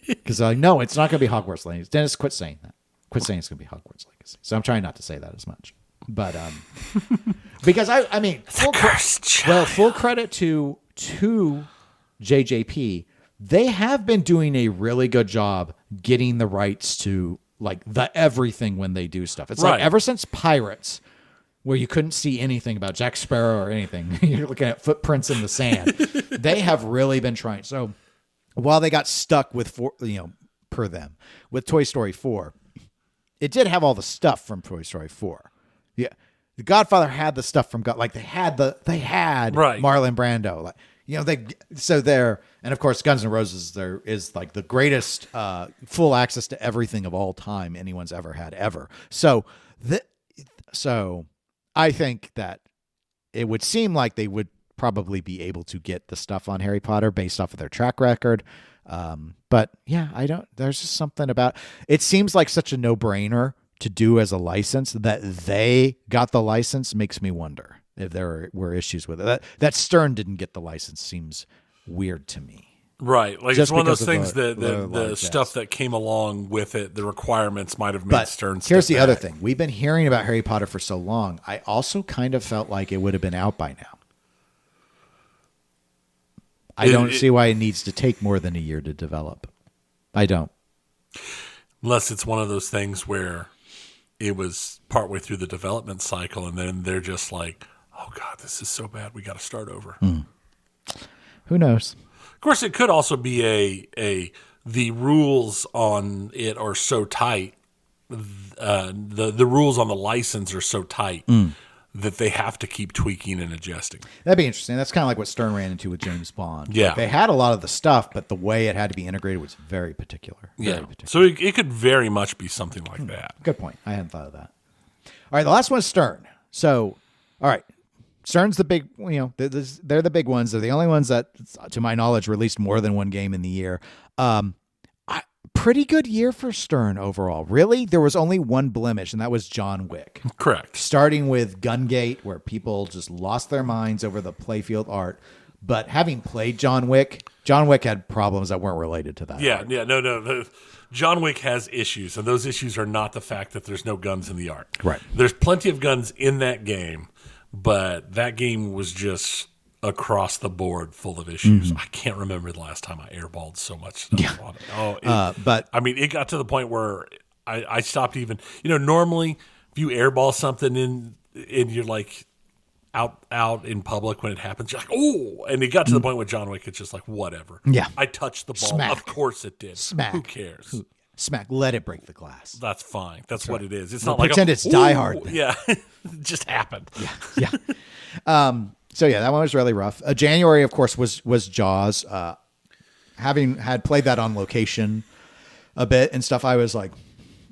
Because no, it's not going to be Hogwarts Legacy. Dennis, quit saying that. Quit saying it's going to be Hogwarts Legacy. So I'm trying not to say that as much. But because full credit to JJP, they have been doing a really good job getting the rights to like the everything when they do stuff. It's like ever since Pirates, where you couldn't see anything about Jack Sparrow or anything, you're looking at footprints in the sand. They have really been trying. So while they got stuck with with Toy Story 4, it did have all the stuff from Toy Story 4. Yeah, The Godfather had the stuff from God. Like they had Marlon Brando. Like and of course Guns N' Roses there is like the greatest full access to everything of all time anyone's ever had ever. So I think that it would seem like they would probably be able to get the stuff on Harry Potter based off of their track record. But yeah, there's just something about it. Seems like such a no-brainer to do as a license that they got the license makes me wonder if there were issues with it. That Stern didn't get the license seems weird to me. Right. Like just it's one of those things that the stuff that came along with it, the requirements might have made Stern step here's the back. other thing. We've been hearing about Harry Potter for so long. I also kind of felt like it would have been out by now. I don't see why it needs to take more than a year to develop. I don't. Unless it's one of those things where it was partway through the development cycle and then they're just like, oh, God, this is so bad. We got to start over. Who knows? Of course, it could also be the rules on it are so tight. The rules on the license are so tight that they have to keep tweaking and adjusting. That'd be interesting. That's kind of like what Stern ran into with James Bond. Yeah. Like they had a lot of the stuff, but the way it had to be integrated was very particular. So it could very much be something like that. Good point. I hadn't thought of that. All right, the last one's Stern. So, all right. Stern's the big, they're the big ones. They're the only ones that, to my knowledge, released more than one game in the year. Pretty good year for Stern overall. Really, there was only one blemish, and that was John Wick. Correct. Starting with Gungate, where people just lost their minds over the playfield art. But having played John Wick had problems that weren't related to that. No. John Wick has issues, and those issues are not the fact that there's no guns in the art. Right. There's plenty of guns in that game, but that game was just across the board full of issues. I can't remember the last time I airballed so much stuff on it. But I mean, it got to the point where I stopped even. Normally if you airball something and you're like out in public when it happens, you're like, oh, and it got to the point with John Wick, it's just like whatever. Yeah, I touched the ball. Smack. Of course it did. Smack. Who cares? Smack. Let it break the glass. That's fine. That's what it is. It's We'll not like pretend it's Die Hard. Yeah, it just happened. Yeah. So yeah, that one was really rough. January, of course, was Jaws. Having had played that on location a bit and stuff, I was like,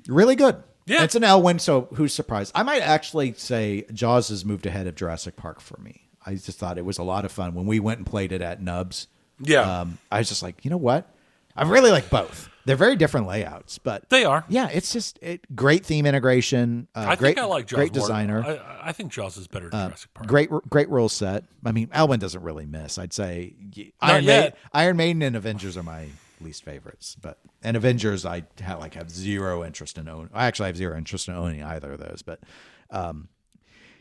really good. Yeah, it's an L win. So who's surprised? I might actually say Jaws has moved ahead of Jurassic Park for me. I just thought it was a lot of fun when we went and played it at Nubs. Yeah, I was just like, you know what? I really like both. They're very different layouts, but they are. Yeah, it's just great theme integration. I think I like Jaws great more. designer. I think Jaws is better than Jurassic Park. Great rule set. I mean, Elwin doesn't really miss. I'd say Iron Maiden and Avengers are my least favorites, and Avengers I have zero interest in owning. I actually have zero interest in owning either of those, but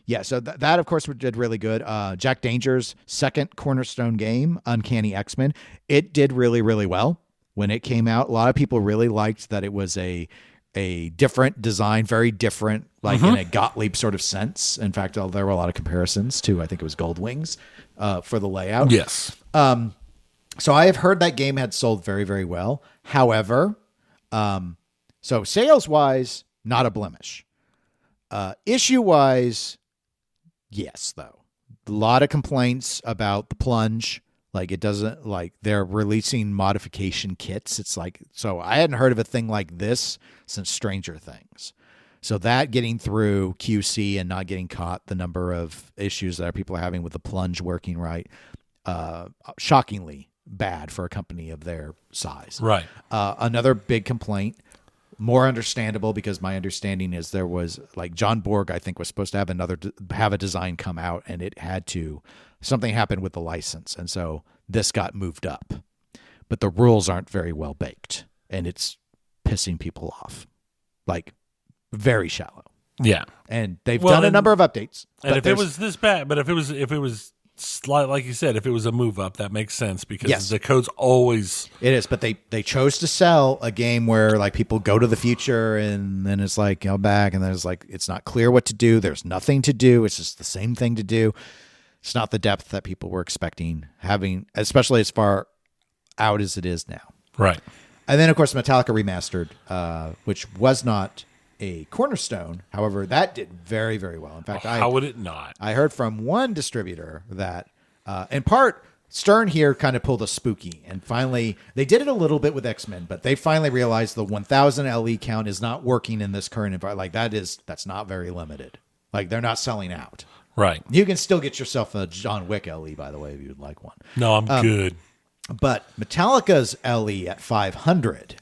yeah. So that of course did really good. Jack Danger's second cornerstone game, Uncanny X-Men, it did really really well. When it came out, a lot of people really liked that it was a different design, very different, like in a Gottlieb sort of sense. In fact, there were a lot of comparisons to, I think it was Gold Wings for the layout. Yes. So I have heard that game had sold very, very well. However, so sales-wise, not a blemish. Issue-wise, yes, though. A lot of complaints about the plunge. Like it doesn't they're releasing modification kits. It's like, so I hadn't heard of a thing like this since Stranger Things. So that getting through QC and not getting caught, the number of issues that people are having with the plunge working right, shockingly bad for a company of their size. Right. Another big complaint, more understandable because my understanding is there was John Borg, I think was supposed to have a design come out and it had to, something happened with the license. And so this got moved up, but the rules aren't very well baked and it's pissing people off. Very shallow. Yeah. And they've done a number of updates. And if it was this bad, but if it was like you said, if it was a move up, that makes sense because the code's always. It is, but they chose to sell a game where people go to the future and then it's go back and then it's it's not clear what to do. There's nothing to do. It's just the same thing to do. It's not the depth that people were expecting, especially as far out as it is now. Right. And then, of course, Metallica Remastered, which was not a cornerstone. However, that did very, very well. In fact, how would it not? I heard from one distributor that, in part, Stern here kind of pulled a spooky. And finally, they did it a little bit with X-Men, but they finally realized the 1,000 LE count is not working in this current environment. That's not very limited. They're not selling out. Right. You can still get yourself a John Wick LE, by the way, if you would like one. No, I'm good. But Metallica's LE at 500,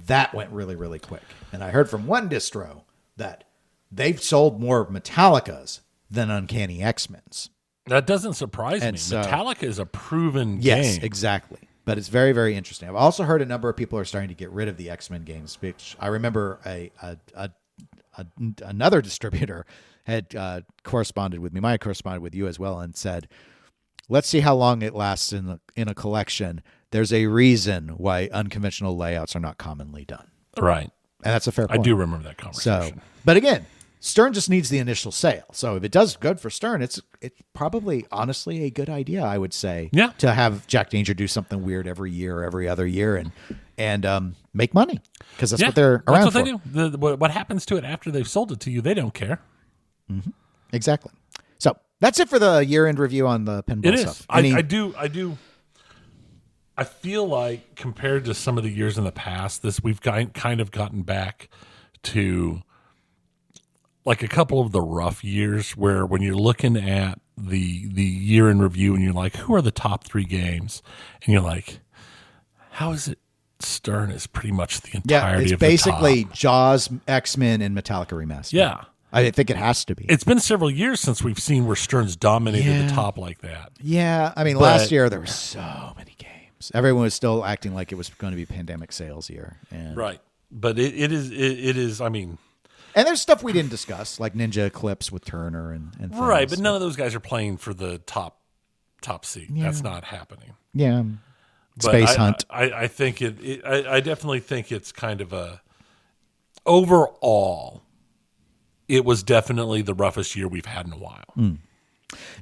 that went really, really quick. And I heard from one distro that they've sold more Metallicas than Uncanny X-Men's. That doesn't surprise me. Metallica is a proven game. Yes, exactly. But it's very, very interesting. I've also heard a number of people are starting to get rid of the X-Men games, which I remember another distributor had corresponded with me. Maya corresponded with you as well and said, let's see how long it lasts in a collection. There's a reason why unconventional layouts are not commonly done. Right. And that's a fair point. I do remember that conversation. So, but again, Stern just needs the initial sale. So if it does good for Stern, it's probably honestly a good idea, I would say, to have Jack Danger do something weird every year or every other year and make money, because that's what they're around for. That's what they do. What happens to it after they've sold it to you, they don't care. Mm-hmm. Exactly. So that's it for the year-end review on the pinball stuff. I do. I feel like compared to some of the years in the past, we've kind of gotten back to like a couple of the rough years where when you're looking at the year in review and you're like, who are the top 3 games? And you're like, how is it Stern is pretty much the entirety of the top? It's basically Jaws, X-Men, and Metallica Remastered. Yeah. I think it has to be. It's been several years since we've seen where Stern's dominated the top like that. Yeah. I mean, last year there were so many games. Everyone was still acting like it was going to be pandemic sales year. Right. But it is, I mean... And there's stuff we didn't discuss, like Ninja Eclipse with Turner and things. Right, but none of those guys are playing for the top seat. Yeah. That's not happening. Yeah. But Space Hunt. I think I definitely think it's kind of a... Overall, it was definitely the roughest year we've had in a while. Mm.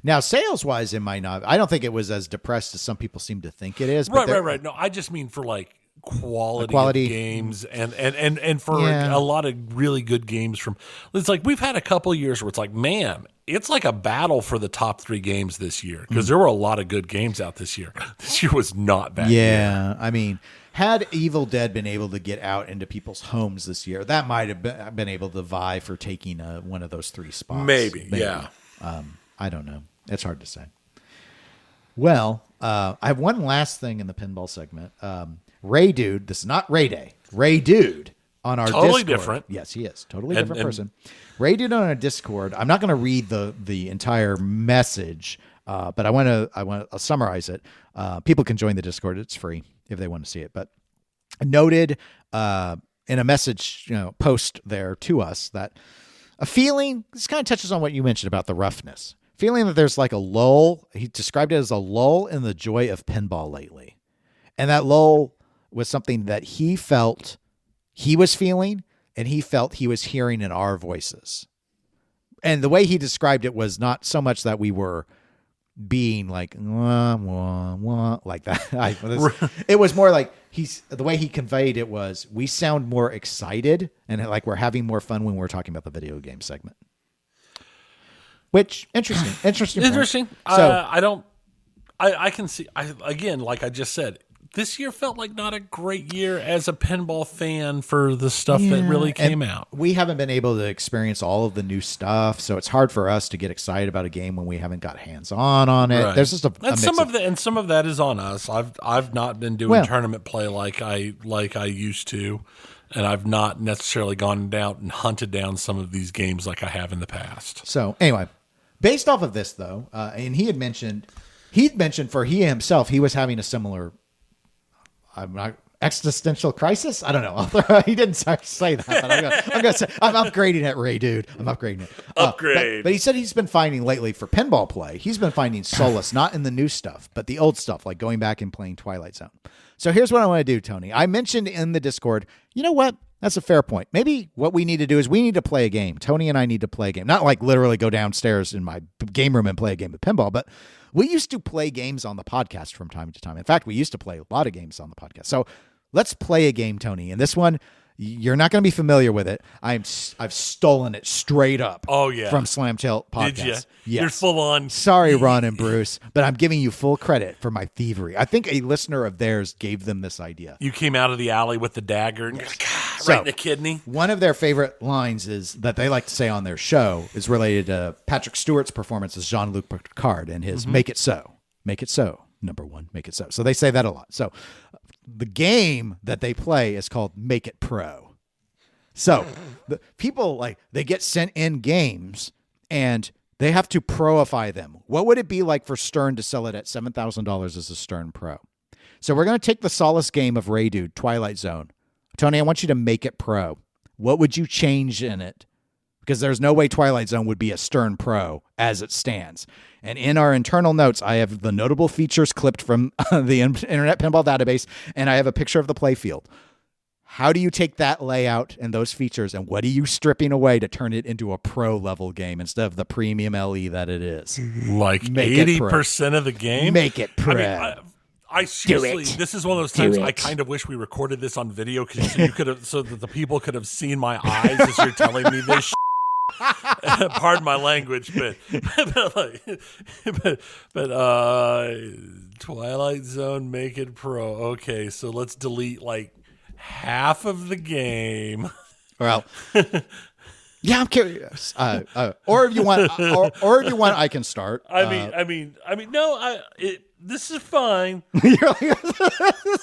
Now, sales-wise, it might not... I don't think it was as depressed as some people seem to think it is. But right. No, I just mean for like... Quality of games and for a lot of really good games from it's like we've had a couple of years where it's like, man, it's like a battle for the top 3 games this year because there were a lot of good games out this year. This year was not that year. I mean, had Evil Dead been able to get out into people's homes this year, that might have been able to vie for taking one of those 3 spots. Maybe. Yeah. I don't know. It's hard to say. Well, I have one last thing in the pinball segment. Ray Dude, this is not Ray Day. Ray Dude on our totally Discord. Different. Yes, he is. Totally different person. Ray Dude on our Discord. I'm not going to read the entire message, but I want to summarize it. People can join the Discord. It's free if they want to see it. But noted in a message post there to us that a feeling, this kind of touches on what you mentioned about the roughness. Feeling that there's like a lull. He described it as a lull in the joy of pinball lately. And that lull was something that he felt he was feeling and he felt he was hearing in our voices. And the way he described it was not so much that we were being like, wah, wah, wah, like that. It was more like the way he conveyed it was we sound more excited and like we're having more fun when we're talking about the video game segment. Which, interesting. Interesting. So, I can see, again, like I just said, this year felt like not a great year as a pinball fan for the stuff that really came out. We haven't been able to experience all of the new stuff, so it's hard for us to get excited about a game when we haven't got hands-on on it. Right. There's just some of that is on us. I've not been doing tournament play like I used to, and I've not necessarily gone out and hunted down some of these games like I have in the past. So anyway, based off of this though, and he'd mentioned for he himself, he was having a similar existential crisis. I don't know. He didn't say that, but I'm gonna say I'm upgrading it, Ray Dude. I'm upgrading it. Upgrade. But he said he's been finding lately for pinball play. He's been finding solace not in the new stuff, but the old stuff, like going back and playing Twilight Zone. So here's what I want to do, Tony. I mentioned in the Discord. You know what? That's a fair point. Maybe what we need to do is we need to play a game. Tony and I need to play a game. Not like literally go downstairs in my game room and play a game of pinball, but we used to play games on the podcast from time to time. In fact, we used to play a lot of games on the podcast. So let's play a game, Tony. And this one, you're not going to be familiar with it. I've stolen it straight up. Oh, yeah. From Slam Tilt Podcast. Did you? Yes. You're full on. Sorry, Ron and Bruce, but I'm giving you full credit for my thievery. I think a listener of theirs gave them this idea. You came out of the alley with the dagger and right in the kidney. One of their favorite lines is that they like to say on their show is related to Patrick Stewart's performance as Jean-Luc Picard and his "Make it so, number one, make it so. So they say that a lot. So the game that they play is called Make It Pro. So the people they get sent in games and they have to proify them. What would it be like for Stern to sell it at $7,000 as a Stern Pro? So we're going to take the solace game of Ray Dude, Twilight Zone. Tony, I want you to make it pro. What would you change in it? Because there's no way Twilight Zone would be a Stern Pro as it stands. And in our internal notes, I have the notable features clipped from the Internet Pinball Database, and I have a picture of the playfield. How do you take that layout and those features, and what are you stripping away to turn it into a pro level game instead of the premium LE that it is? Like 80% of the game? Make it pro. I seriously, this is one of those times I kind of wish we recorded this on video so that the people could have seen my eyes as you're telling me this. Pardon my language, but Twilight Zone, make it pro. Okay, so let's delete half of the game. Well, yeah, I'm curious. Or if you want, I can start. No. This is fine. This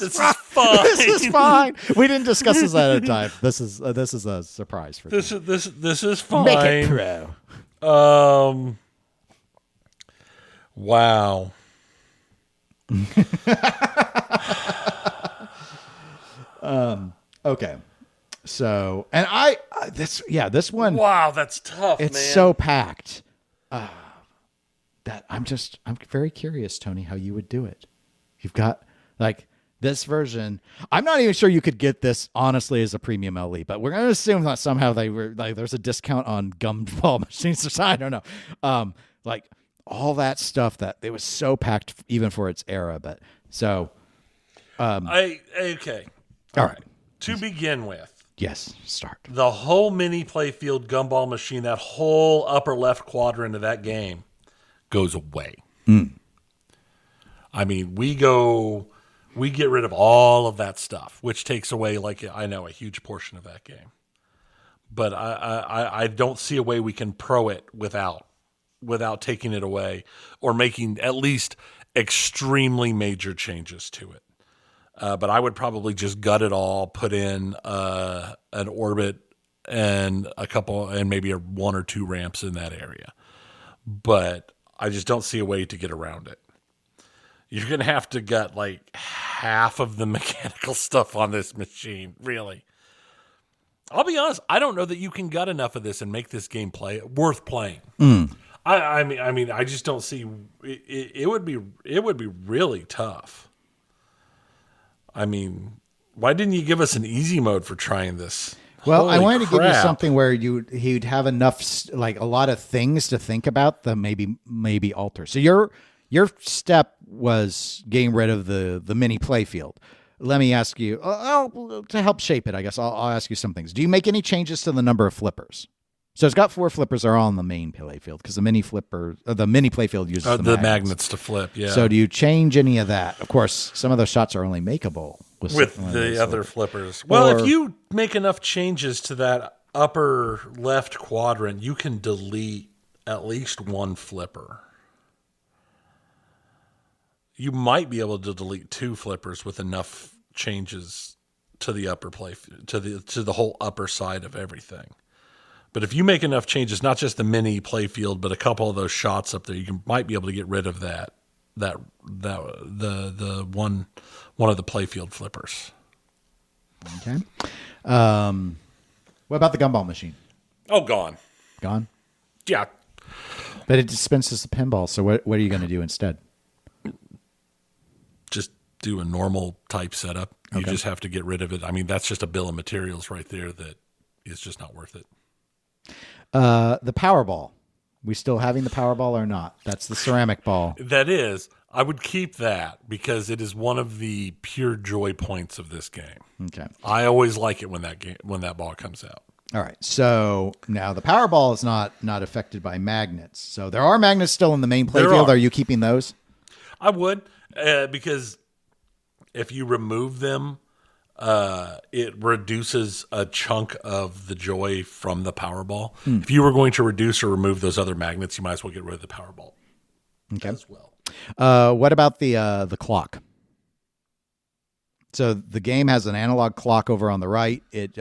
is fine. This is fine. We didn't discuss this ahead of time. This is a surprise for this. This is fine. Make it pro. Wow. Okay. So, and this one. Wow, that's tough. It's man. so packed. That I'm very curious, Tony, how you would do it. You've got this version. I'm not even sure you could get this honestly as a premium LE, but we're going to assume that somehow they were there's a discount on gumball machines. So I don't know. All that stuff that it was so packed even for its era. But so, okay. All right. To begin with. Yes. Start. The whole mini playfield gumball machine, that whole upper left quadrant of that game goes away. I mean, we get rid of all of that stuff, which takes away a huge portion of that game. But I don't see a way we can pro it without taking it away or making at least extremely major changes to it. But I would probably just gut it all, put in an orbit and maybe one or two ramps in that area. But I just don't see a way to get around it. You're going to have to gut half of the mechanical stuff on this machine, really. I'll be honest, I don't know that you can gut enough of this and make this game worth playing. I mean, I just don't see it would be really tough. I mean, why didn't you give us an easy mode for trying this? Well, I wanted to give you something where he'd have enough, a lot of things to think about that maybe alter. So your step was getting rid of the mini playfield. Let me ask you, to help shape it, I guess I'll ask you some things. Do you make any changes to the number of flippers? So it's got 4 flippers that are all on the main playfield because the mini playfield uses the magnets to flip. Yeah. So do you change any of that? Of course, some of those shots are only makeable with the other flippers. Well, if you make enough changes to that upper left quadrant, you can delete at least one flipper. You might be able to delete 2 flippers with enough changes to the upper to the whole upper side of everything. But if you make enough changes, not just the mini playfield, but a couple of those shots up there, you might be able to get rid of the one of the playfield flippers. Okay. What about the gumball machine? Oh, gone. Gone? Yeah. But it dispenses the pinball, so what are you going to do instead? Just do a normal type setup. You just have to get rid of it. I mean, that's just a bill of materials right there that is just not worth it. The Powerball. We still having the Powerball or not? That's the ceramic ball. That is. I would keep that because it is one of the pure joy points of this game. Okay. I always like it when that ball comes out. All right. So now the Powerball is not affected by magnets. So there are magnets still in the main playfield. Are you keeping those? I would, because if you remove them, it reduces a chunk of the joy from the Powerball. If you were going to reduce or remove those other magnets, you might as well get rid of the Powerball as well. What about the clock? So the game has an analog clock over on the right. It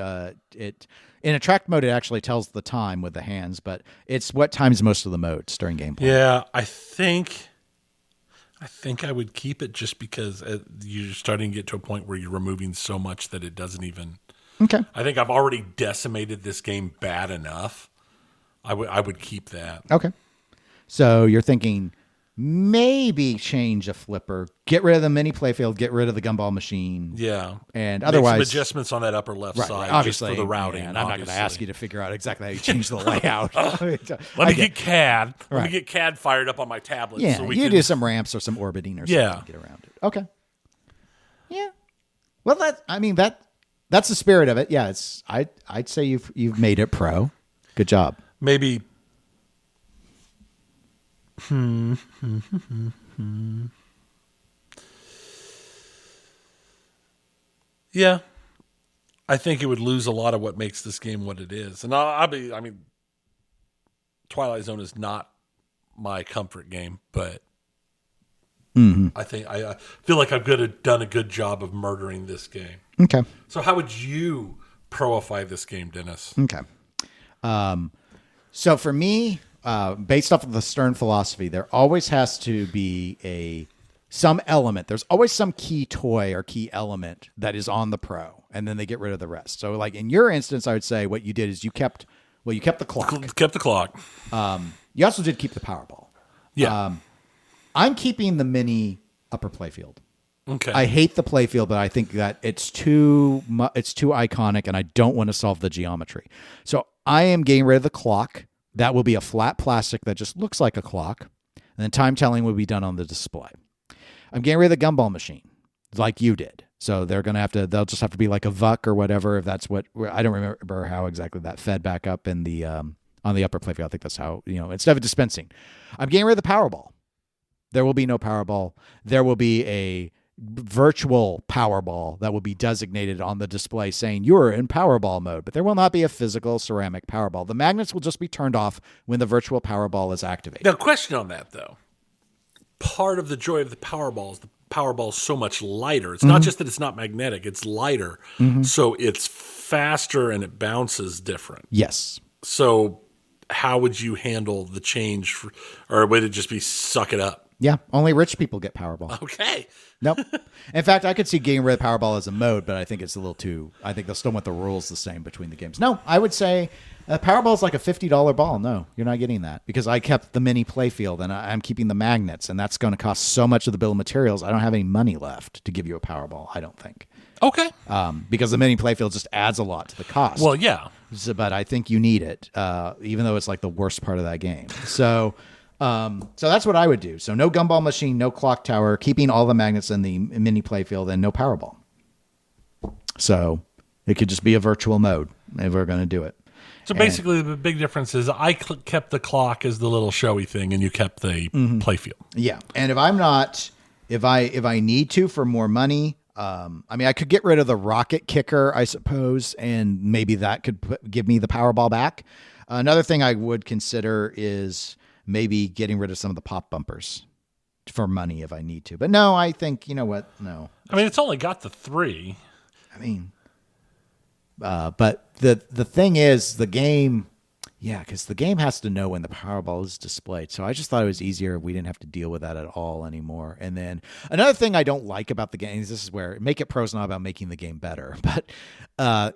in attract mode, it actually tells the time with the hands, but it's what times most of the modes during gameplay. Yeah, I think I would keep it just because you're starting to get to a point where you're removing so much that it doesn't even. Okay. I think I've already decimated this game bad enough. I would keep that. Okay. So you're thinking maybe change a flipper, get rid of the mini playfield, get rid of the gumball machine. Yeah. And otherwise, make some adjustments on that upper left side, obviously, just for the routing. And I'm not going to ask you to figure out exactly how you change the layout. Let me get CAD. Let me get CAD fired up on my tablet. Yeah, so you do some ramps or some orbiting or something to get around it. Okay. Yeah. Well, that's the spirit of it. Yeah, I'd say you've made it pro. Good job. Maybe. Yeah, I think it would lose a lot of what makes this game what it is. And Twilight Zone is not my comfort game, but I think I feel like I've done a good job of murdering this game. Okay. So how would you proify this game, Dennis? Okay. So for me, based off of the Stern philosophy, there always has to be some element. There's always some key toy or key element that is on the Pro, and then they get rid of the rest. So like in your instance, I would say what you did is you kept the clock. Kept the clock. You also did keep the Powerball. Yeah. I'm keeping the mini upper playfield. Okay. I hate the playfield, but I think that it's too iconic, and I don't want to solve the geometry. So I am getting rid of the clock. That will be a flat plastic that just looks like a clock, and then time telling will be done on the display. I'm getting rid of the gumball machine, like you did. So they'll just have to be like a VUC or whatever. If that's what, I don't remember how exactly that fed back up in the on the upper playfield. I think that's how, instead of dispensing. I'm getting rid of the Powerball. There will be no Powerball. There will be a virtual Powerball that will be designated on the display saying you're in Powerball mode, but there will not be a physical ceramic Powerball. The magnets will just be turned off when the virtual Powerball is activated. Now, question on that, though. Part of the joy of the Powerball is the Powerball is so much lighter. It's not just that it's not magnetic, it's lighter. So it's faster and it bounces different. Yes. So how would you handle the change, or would it just be suck it up? Yeah, only rich people get Powerball. Okay. Nope. In fact, I could see getting rid of Powerball as a mode, but I think it's a little too. I think they'll still want the rules the same between the games. No, I would say Powerball is like a $50 ball. No, you're not getting that because I kept the mini playfield and I'm keeping the magnets, and that's going to cost so much of the bill of materials. I don't have any money left to give you a Powerball. I don't think. Okay. Because the mini playfield just adds a lot to the cost. Well, yeah. So, but I think you need it, even though it's like the worst part of that game. So that's what I would do. So no gumball machine, no clock tower, keeping all the magnets in the mini playfield, and no Powerball. So it could just be a virtual mode if we're going to do it. So basically, the big difference is I kept the clock as the little showy thing, and you kept the playfield. Yeah, and if I'm not, if I need to for more money, I could get rid of the rocket kicker, I suppose, and maybe that could give me the Powerball back. Another thing I would consider is maybe getting rid of some of the pop bumpers for money if I need to. But no, I think, you know what? No. It's only got the 3. But the thing is, the game, because the game has to know when the Powerball is displayed. So I just thought it was easier if we didn't have to deal with that at all anymore. And then another thing I don't like about the game, this is where Make It Pro is not about making the game better, but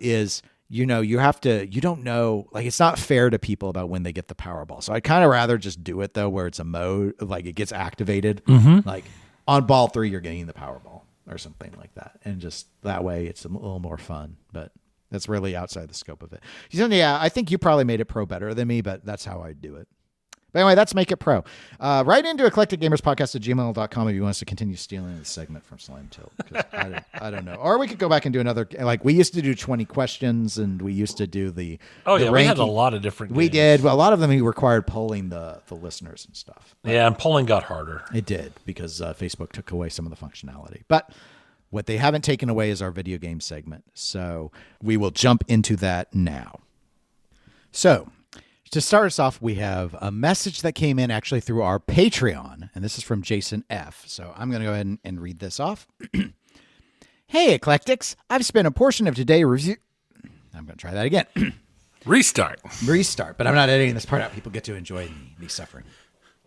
is... you don't know, like, it's not fair to people about when they get the Powerball. So I'd kind of rather just do it, though, where it's a mode, like it gets activated. Like on ball 3, you're getting the Powerball or something like that. And just that way it's a little more fun, but that's really outside the scope of it. Yeah, I think you probably made it pro better than me, but that's how I'd do it. But anyway, that's Make It Pro. Write into eclecticgamerspodcast@gmail.com if you want us to continue stealing the segment from Slime Tilt. I don't know. Or we could go back and do another, like we used to do 20 questions, and we used to do the ranking. We had a lot of different games. We did. Well, a lot of them required polling the listeners and stuff. But yeah, and polling got harder. It did, because Facebook took away some of the functionality. But what they haven't taken away is our video game segment. So we will jump into that now. So To start us off, we have a message that came in actually through our Patreon, and this is from Jason F. So I'm going to go ahead and read this off. Hey, Eclectics. I've spent a portion of today review... I'm going to try that again. Restart, but I'm not editing this part out. People get to enjoy me suffering.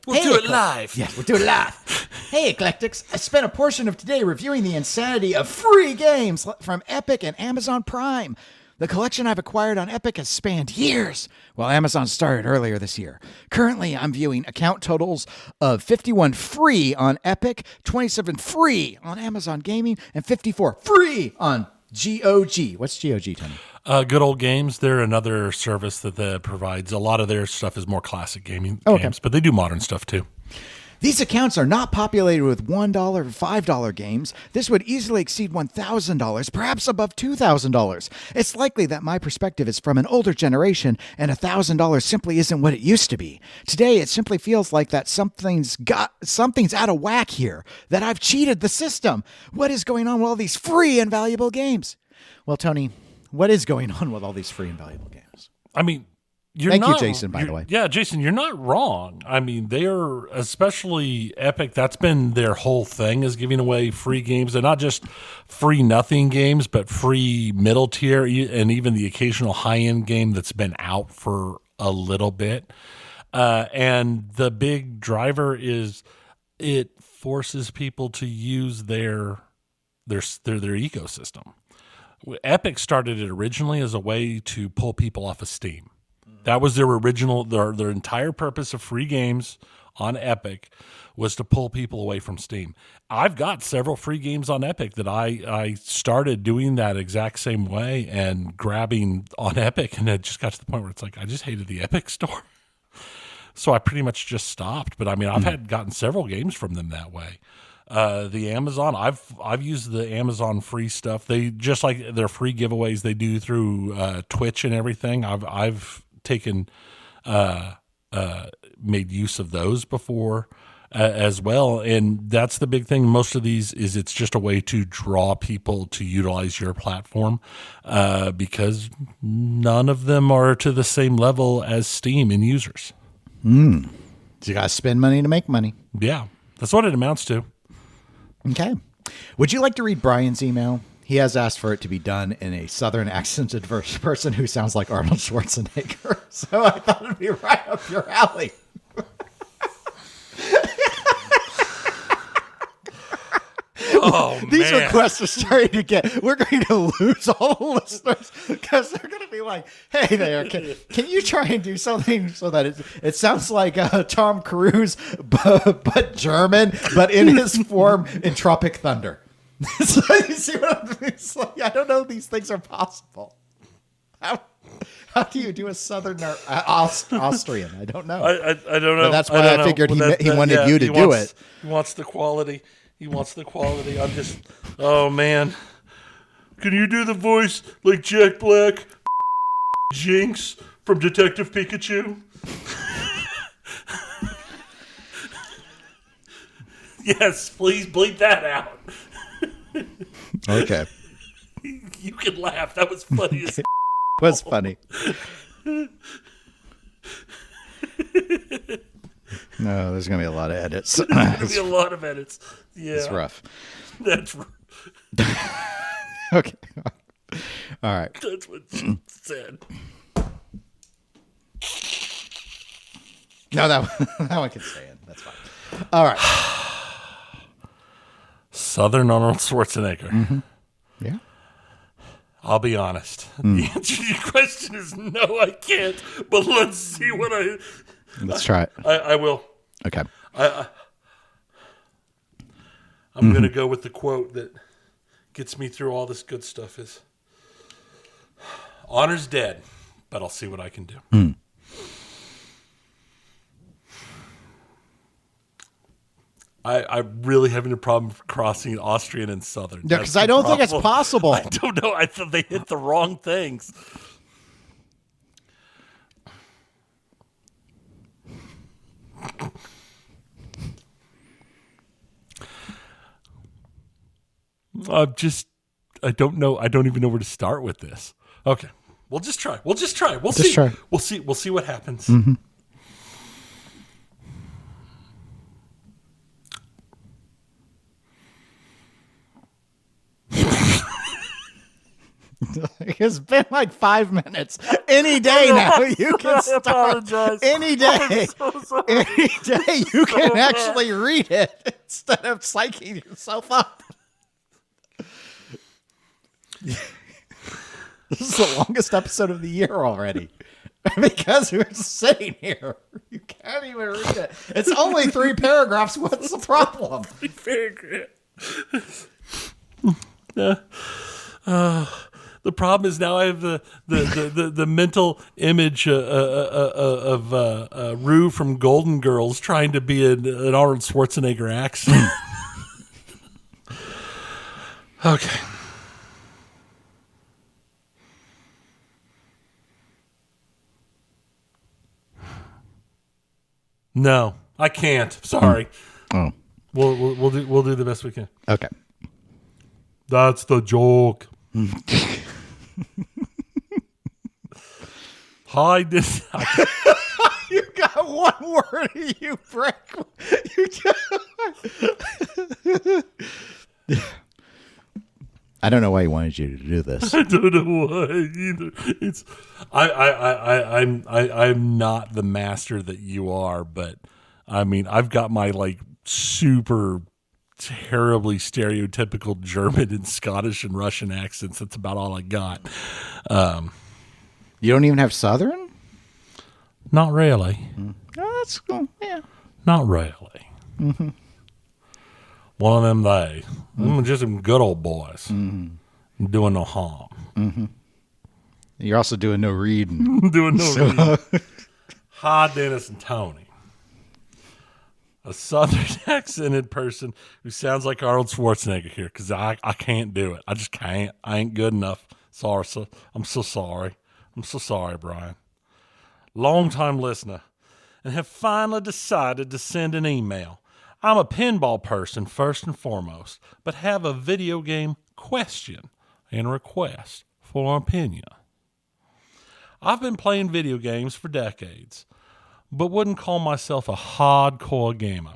We'll do it live. Yes, we'll do it live. Hey, Eclectics. I spent a portion of today reviewing the insanity of free games from Epic and Amazon Prime. The collection I've acquired on Epic has spanned years, while Amazon started earlier this year. Currently, I'm viewing account totals of 51 free on Epic, 27 free on Amazon Gaming, and 54 free on GOG. What's GOG, Tony? Good Old Games. They're another service that provides a lot of their stuff is more classic gaming games, but they do modern stuff too. These accounts are not populated with $1 or $5 games. This would easily exceed $1,000, perhaps above $2,000. It's likely that my perspective is from an older generation, and $1,000 simply isn't what it used to be. Today, it simply feels like that something's out of whack here, that I've cheated the system. What is going on with all these free and valuable games? Well, Tony, what is going on with all these free and valuable games? I mean, Thank you, Jason, by the way. Yeah, Jason, you're not wrong. I mean, they're, especially Epic, that's been their whole thing, is giving away free games. And not just free nothing games, but free middle tier and even the occasional high-end game that's been out for a little bit. And the big driver is it forces people to use their ecosystem. Epic started it originally as a way to pull people off of Steam. That was their original, their entire purpose of free games on Epic was to pull people away from Steam. I've got several free games on Epic that I started doing that exact same way and grabbing on Epic, and it just got to the point where it's like, I just hated the Epic store. So I pretty much just stopped. But I mean, I've gotten several games from them that way. The Amazon, I've used the Amazon free stuff. They just like their free giveaways they do through Twitch and everything. I've taken made use of those before as well, and that's the big thing. Most of these is it's just a way to draw people to utilize your platform because none of them are to the same level as Steam in users. So you gotta spend money to make money. Yeah, that's what it amounts to. Okay. Would you like to read Brian's email? He has asked for it to be done in a Southern accented person who sounds like Arnold Schwarzenegger. So I thought it'd be right up your alley. Oh, These requests are starting to get, we're going to lose all the listeners because they're going to be like, hey there, can you try and do something so that it sounds like Tom Cruise, but German, but in his form in Tropic Thunder. So you see what I'm mean? It's like, I don't know if these things are possible. How do you do a Southerner Austrian? I don't know. I don't know. But that's why I figured he wanted you to do it. He wants the quality. I'm just, oh man. Can you do the voice like Jack Black, Jinx from Detective Pikachu? Yes, please bleep that out. Okay. You can laugh. That was funny as was funny. No, there's going to be a lot of edits. There's going to be a lot of edits. Yeah. It's rough. That's rough. Okay. All right. That's what she said. No, that one can stay in. That's fine. All right. Southern Arnold Schwarzenegger. Mm-hmm. Yeah. I'll be honest. The answer to your question is no, I can't. But let's see what Let's try it. I will. Okay. I'm going to go with the quote that gets me through all this good stuff is, honor's dead, but I'll see what I can do. I'm really having a problem crossing Austrian and Southern. Yeah, because I don't think it's possible. I don't know. I thought they hit the wrong things. I don't know. I don't even know where to start with this. Okay. We'll just try. We'll see. Try. We'll see. We'll see what happens. Mm-hmm. It's been like 5 minutes. Any day now you can start. Apologize. Any day. So Any day you can actually read it instead of psyching yourself up. This is the longest episode of the year already. Because we're just sitting here. You can't even read it. It's only 3 paragraphs. What's the problem? 3 paragraphs. The problem is now I have the mental image of Rue from Golden Girls trying to be an Arnold Schwarzenegger accent. Okay. No, I can't. Sorry. Oh. We'll do the best we can. Okay. That's the joke. Hi, You got one word, you break. I don't know why he wanted you to do this. I don't know why either. It's I'm not the master that you are, but I mean I've got my like super terribly stereotypical German and Scottish and Russian accents. That's about all I got. You don't even have Southern? Not really. Oh, that's cool. Yeah. Not really. Mm-hmm. One of them they. Mm-hmm. Just some good old boys. Mm-hmm. Doing no harm. Mm-hmm. You're also doing no reading. Doing no reading. Hi, Dennis and Tony. A Southern accented person who sounds like Arnold Schwarzenegger here because I can't do it. I just can't. I ain't good enough. Sorry, I'm so sorry. I'm so sorry, Brian. Long-time listener and have finally decided to send an email. I'm a pinball person first and foremost, but have a video game question and request for an opinion. I've been playing video games for decades, but wouldn't call myself a hardcore gamer.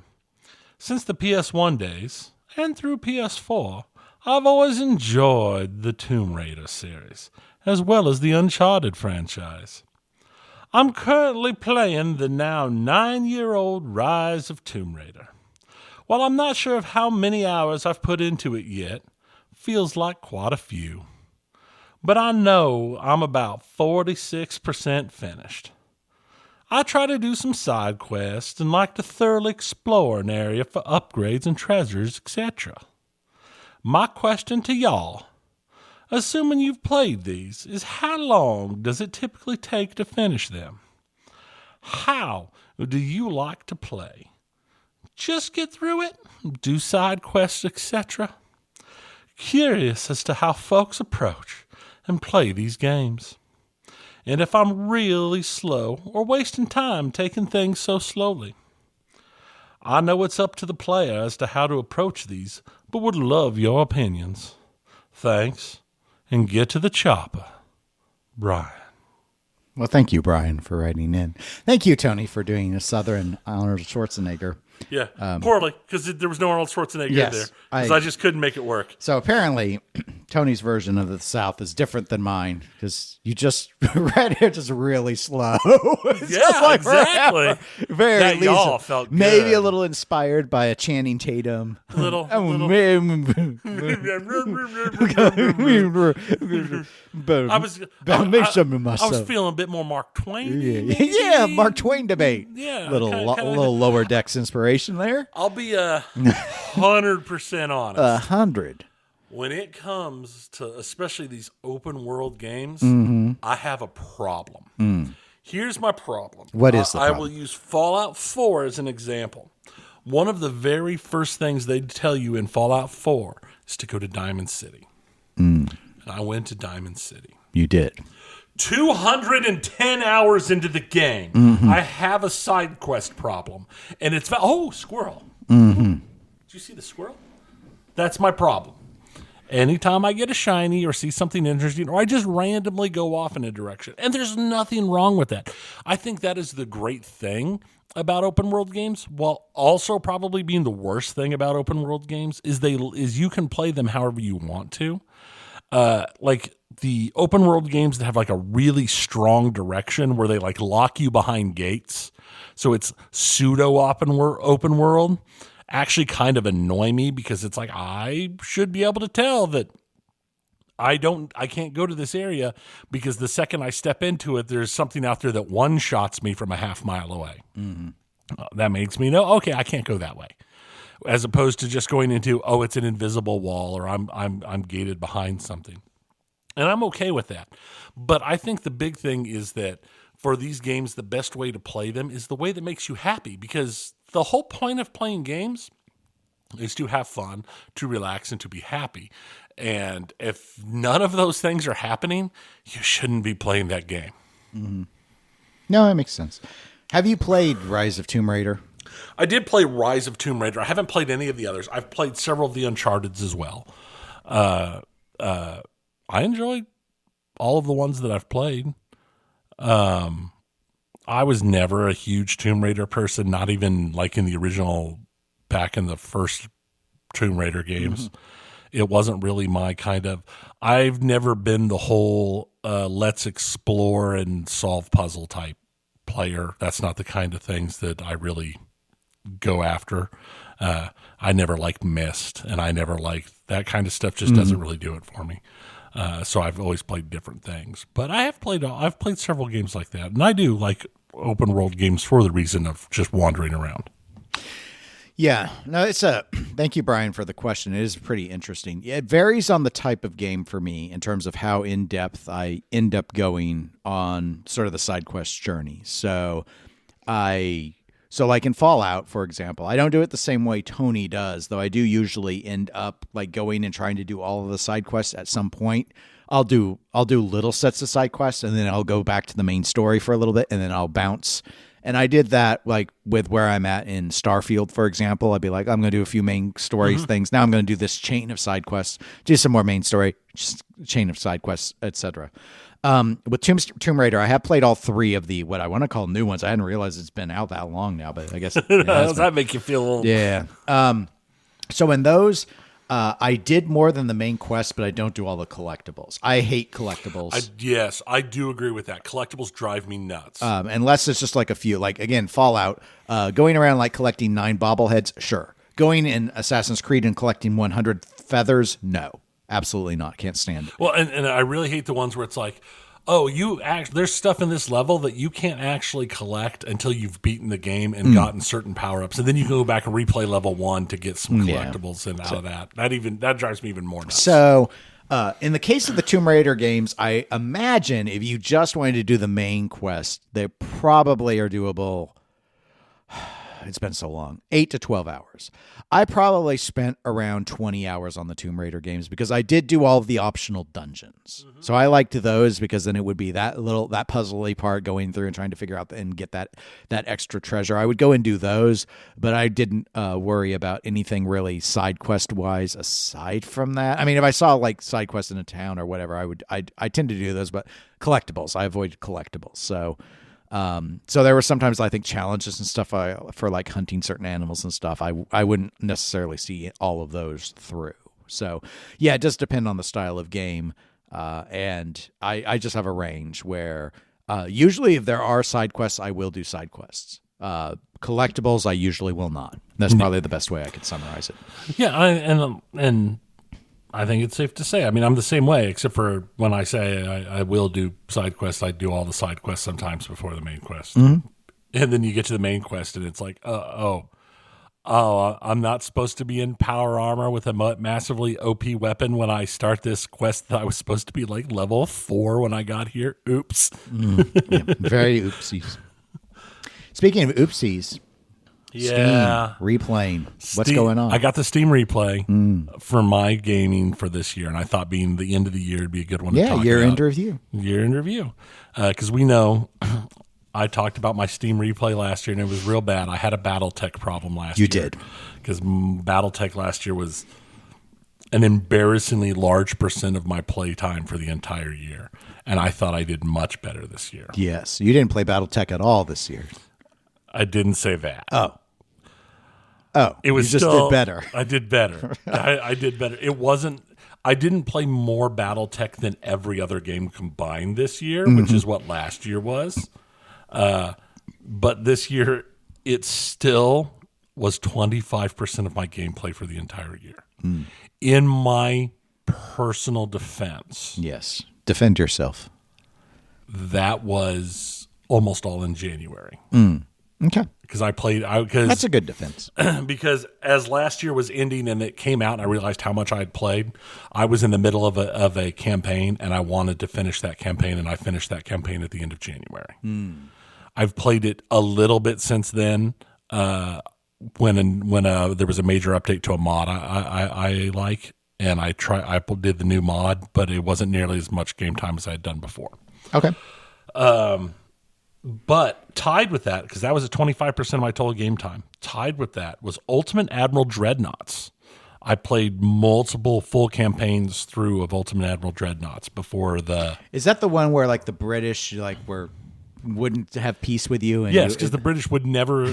Since the PS1 days, and through PS4, I've always enjoyed the Tomb Raider series, as well as the Uncharted franchise. I'm currently playing the now 9-year-old Rise of Tomb Raider. While I'm not sure of how many hours I've put into it yet, feels like quite a few. But I know I'm about 46% finished. I try to do some side quests and like to thoroughly explore an area for upgrades and treasures, etc. My question to y'all, assuming you've played these, is how long does it typically take to finish them? How do you like to play? Just get through it, do side quests, etc. Curious as to how folks approach and play these games. And if I'm really slow or wasting time taking things so slowly. I know it's up to the player as to how to approach these, but would love your opinions. Thanks, and get to the chopper. Brian. Well, thank you, Brian, for writing in. Thank you, Tony, for doing a Southern Arnold Schwarzenegger. Yeah, poorly, because there was no Arnold Schwarzenegger there. Because I just couldn't make it work. So apparently, Tony's version of the South is different than mine, because you just read it just really slow. Yeah, exactly. Very that y'all felt good. Maybe a little inspired by a Channing Tatum. Little. I was feeling a bit more Mark Twain. Yeah, Mark Twain debate. Yeah, little lower decks inspiration there. I'll be 100% honest. 100. When it comes to especially these open world games, Mm-hmm. I have a problem. Here's my problem. What is the problem? I will use Fallout 4 as an example. One of the very first things they tell you in Fallout 4 is to go to Diamond City. And I went to Diamond City. You did. 210 hours into the game, I have a side quest problem. And it's, squirrel. Did you see the squirrel? That's my problem. anytime I get a shiny or see something interesting, or I just randomly go off in a direction. And there's nothing wrong with that. I think that is the great thing about open world games, while also probably being the worst thing about open world games is you can play them however you want to. Like the open world games that have like a really strong direction where they like lock you behind gates, so it's pseudo open world, actually kind of annoy me, because it's like I should be able to tell that I can't go to this area, because the second I step into it, there's something out there that one-shots me from a half mile away. Mm-hmm. That makes me know, okay, I can't go that way. As opposed to just going into, it's an invisible wall, or I'm gated behind something. And I'm okay with that. But I think the big thing is that for these games, the best way to play them is the way that makes you happy, because the whole point of playing games is to have fun, to relax, and to be happy. And if none of those things are happening, you shouldn't be playing that game. Mm-hmm. No, that makes sense. Have you played Rise of Tomb Raider? I did play Rise of Tomb Raider. I haven't played any of the others. I've played several of the Uncharted's as well. I enjoyed all of the ones that I've played. I was never a huge Tomb Raider person, not even like in the original, back in the first Tomb Raider games. Mm-hmm. It wasn't really my kind of. I've never been the whole let's explore and solve puzzle type player. That's not the kind of things that I really go after. I never liked Myst, and I never liked that kind of stuff. Just doesn't really do it for me. So I've always played different things. But I've played several games like that, and I do like open world games for the reason of just wandering around. Yeah, no, thank you, Brian, for the question. It is pretty interesting. It varies on the type of game for me in terms of how in depth I end up going on sort of the side quest journey. So like in Fallout, for example, I don't do it the same way Tony does, though I do usually end up like going and trying to do all of the side quests at some point. I'll do little sets of side quests, and then I'll go back to the main story for a little bit, and then I'll bounce. And I did that like with where I'm at in Starfield, for example. I'd be like, I'm going to do a few main story things. Now I'm going to do this chain of side quests, do some more main story, just chain of side quests, etc. With Tomb Raider, I have played all three of the what I want to call new ones. I hadn't realized it's been out that long now, but I guess how does that make you feel old? Yeah. So in those, I did more than the main quest, but I don't do all the collectibles. I hate collectibles. Yes, I do agree with that. Collectibles drive me nuts. Unless it's just like a few, like again, Fallout, going around like collecting 9 bobbleheads, sure. Going in Assassin's Creed and collecting 100 feathers, no. Absolutely not. Can't stand it. Well, and I really hate the ones where it's like, there's stuff in this level that you can't actually collect until you've beaten the game and gotten certain power-ups. And then you can go back and replay level 1 to get some collectibles and out of that. That drives me even more nuts. So, in the case of the Tomb Raider games, I imagine if you just wanted to do the main quest, they probably are doable. It's been so long. 8 to 12 hours. I probably spent around 20 hours on the Tomb Raider games because I did do all of the optional dungeons. Mm-hmm. So I liked those because then it would be that puzzly part going through and trying to figure out and get that extra treasure. I would go and do those, but I didn't worry about anything really side quest wise aside from that. I mean, if I saw like side quests in a town or whatever, I tend to do those, but collectibles, I avoid collectibles. So there were sometimes I think challenges and stuff for like hunting certain animals and stuff. I wouldn't necessarily see all of those through. So yeah, it does depend on the style of game. And I just have a range where usually if there are side quests, I will do side quests. Collectibles, I usually will not. That's probably the best way I could summarize it. Yeah, and I think it's safe to say. I mean, I'm the same way, except for when I say I will do side quests, I do all the side quests sometimes before the main quest. Mm-hmm. And then you get to the main quest, and it's like, I'm not supposed to be in power armor with a massively OP weapon when I start this quest that I was supposed to be like level 4 when I got here. Oops. Yeah, very oopsies. Speaking of oopsies... Yeah. Steam replaying. What's going on? I got the Steam replay for my gaming for this year, and I thought being the end of the year would be a good one to talk about. Year-end review. Year-end review. Because we know I talked about my Steam replay last year, and it was real bad. I had a BattleTech problem last year. You did. Because BattleTech last year was... an embarrassingly large percent of my play time for the entire year. And I thought I did much better this year. Yes. You didn't play BattleTech at all this year. I didn't say that. Oh, it was you just still, did better. I did better. I did better. It wasn't. I didn't play more BattleTech than every other game combined this year, which is what last year was. But this year, it still was 25% of my gameplay for the entire year. In my personal defense, yes, defend yourself. That was almost all in January. Okay. Because I played, that's a good defense. Because as last year was ending and it came out and I realized how much I had played, I was in the middle of a campaign and I wanted to finish that campaign, and I finished that campaign at the end of January. I've played it a little bit since then. When there was a major update to a mod I like, and I did the new mod, but it wasn't nearly as much game time as I had done before. Okay. But tied with that, because that was at 25% of my total game time, tied with that was Ultimate Admiral Dreadnoughts. I played multiple full campaigns through of Ultimate Admiral Dreadnoughts before the... Is that the one where like the British wouldn't have peace with you? And yes, because the British would never...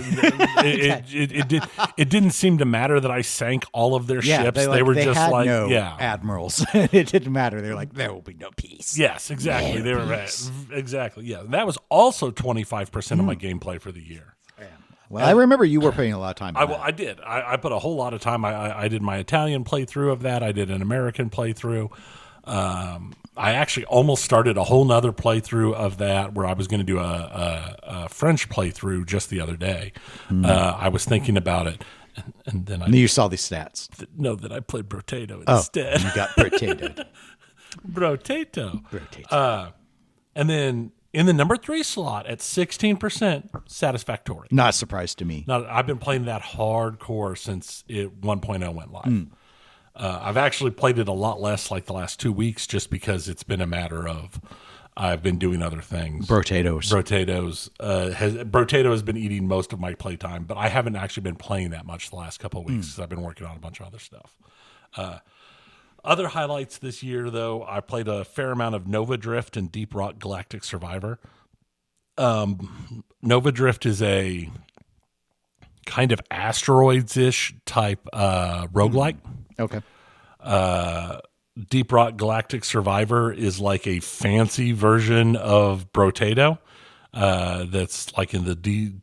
It didn't seem to matter that I sank all of their ships. They were just had like... no admirals. It didn't matter. They're like, there will be no peace. Yes, exactly. They were right. Exactly, yeah. That was also 25% of my gameplay for the year. Well, I remember you were putting a lot of time in that. I did. I put a whole lot of time. I did my Italian playthrough of that. I did an American playthrough. I actually almost started a whole nother playthrough of that where I was going to do a French playthrough just the other day. I was thinking about it, and then you saw these stats. That I played Brotato instead. You got Brotato. Brotato. And then in the number 3 slot at 16%, Satisfactory. Not a surprise to me. I've been playing that hardcore since 1.0 went live. I've actually played it a lot less like the last 2 weeks just because it's been a matter of I've been doing other things. Brotato has been eating most of my playtime, but I haven't actually been playing that much the last couple of weeks because I've been working on a bunch of other stuff. Other highlights this year, though, I played a fair amount of Nova Drift and Deep Rock Galactic Survivor. Nova Drift is a kind of asteroids-ish type roguelike. Okay. Deep Rock Galactic Survivor is like a fancy version of Brotato. That's like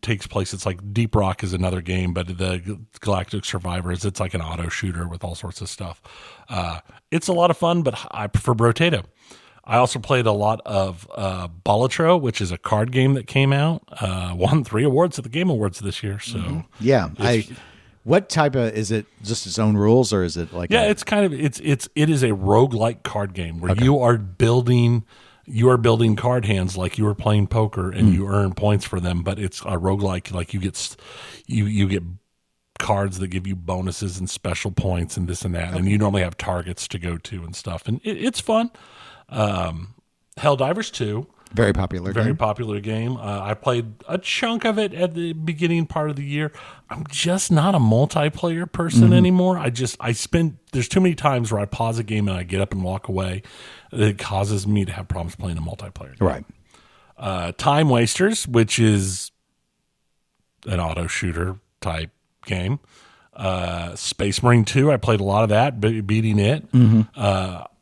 takes place. It's like Deep Rock is another game, but the Galactic Survivor it's like an auto shooter with all sorts of stuff. It's a lot of fun, but I prefer Brotato. I also played a lot of Balatro, which is a card game that came out. Won 3 awards at the Game Awards this year. So yeah, what type of is it? Just its own rules, or is it like? Yeah, it's kind of it is a roguelike card game where you are building card hands like you were playing poker, and you earn points for them. But it's a roguelike, like you get cards that give you bonuses and special points and this and that, and you normally have targets to go to and stuff, and it's fun. Helldivers 2. Very popular game. I played a chunk of it at the beginning part of the year. I'm just not a multiplayer person anymore. There's too many times where I pause a game and I get up and walk away. It causes me to have problems playing a multiplayer game. Right. Time Wasters, which is an auto shooter type game. Space Marine 2, I played a lot of that, beating it.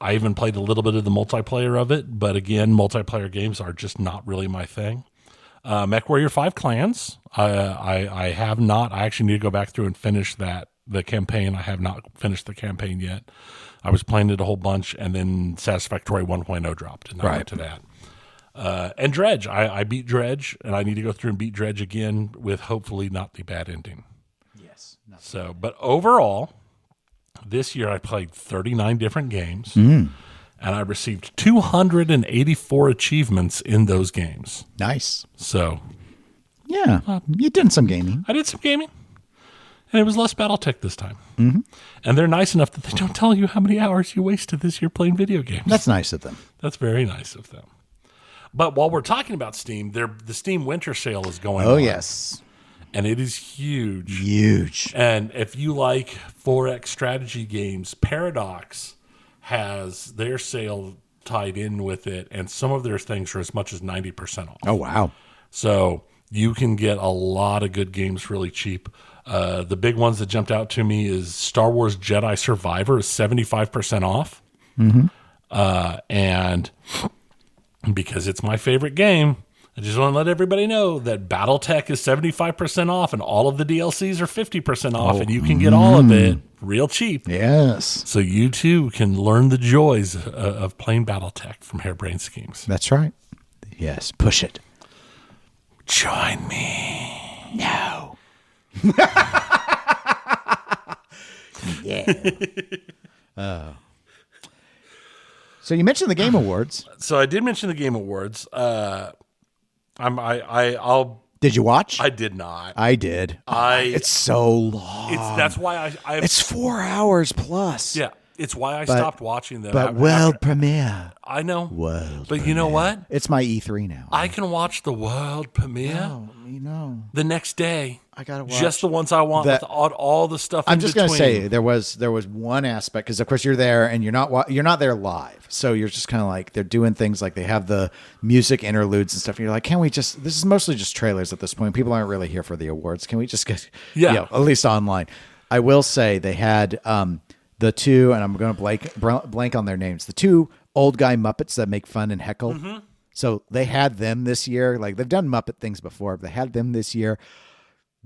I even played a little bit of the multiplayer of it, but again, multiplayer games are just not really my thing. MechWarrior 5 Clans, I have not. I actually need to go back through and finish the campaign. I have not finished the campaign yet. I was playing it a whole bunch, and then Satisfactory 1.0 dropped, and I went to that. And Dredge, I beat Dredge, and I need to go through and beat Dredge again with hopefully not the bad ending. So, but overall, this year I played 39 different games, and I received 284 achievements in those games. Nice. So, yeah, you did some gaming. I did some gaming, and it was less BattleTech this time. And they're nice enough that they don't tell you how many hours you wasted this year playing video games. That's nice of them. That's very nice of them. But while we're talking about Steam, the Steam Winter Sale is going on. Oh, yes. and it is huge. Huge. And if you like 4X strategy games, Paradox has their sale tied in with it, and some of their things are as much as 90% off. Oh, wow. So you can get a lot of good games really cheap. The big ones that jumped out to me is Star Wars Jedi Survivor is 75% off. And because it's my favorite game, I just want to let everybody know that BattleTech is 75% off and all of the DLCs are 50% off, and you can get all of it real cheap. Yes. So you too can learn the joys of playing BattleTech from Harebrained Schemes. That's right. Yes. Push it. Join me. No. Yeah. So you mentioned the Game Awards. So I did mention the Game Awards. I'll. Did you watch? I did not. I did. It's so long. That's why I. It's 4 hours plus. Yeah, it's why I stopped watching them. But world premiere. I know. World. But you know what? It's my E3 now. I can watch the world premiere. No, you know. The next day. I gotta watch just the ones I want with all the stuff. I'm just gonna say there was one aspect, because of course you're there and you're not there live, so you're just kind of like, they're doing things like they have the music interludes and stuff. And you're like, can we just? This is mostly just trailers at this point. People aren't really here for the awards. Can we just get at least online? I will say they had the two, and I'm going to blank on their names. The two old guy Muppets that make fun and heckle. Mm-hmm. So they had them this year. Like, they've done Muppet things before, but they had them this year.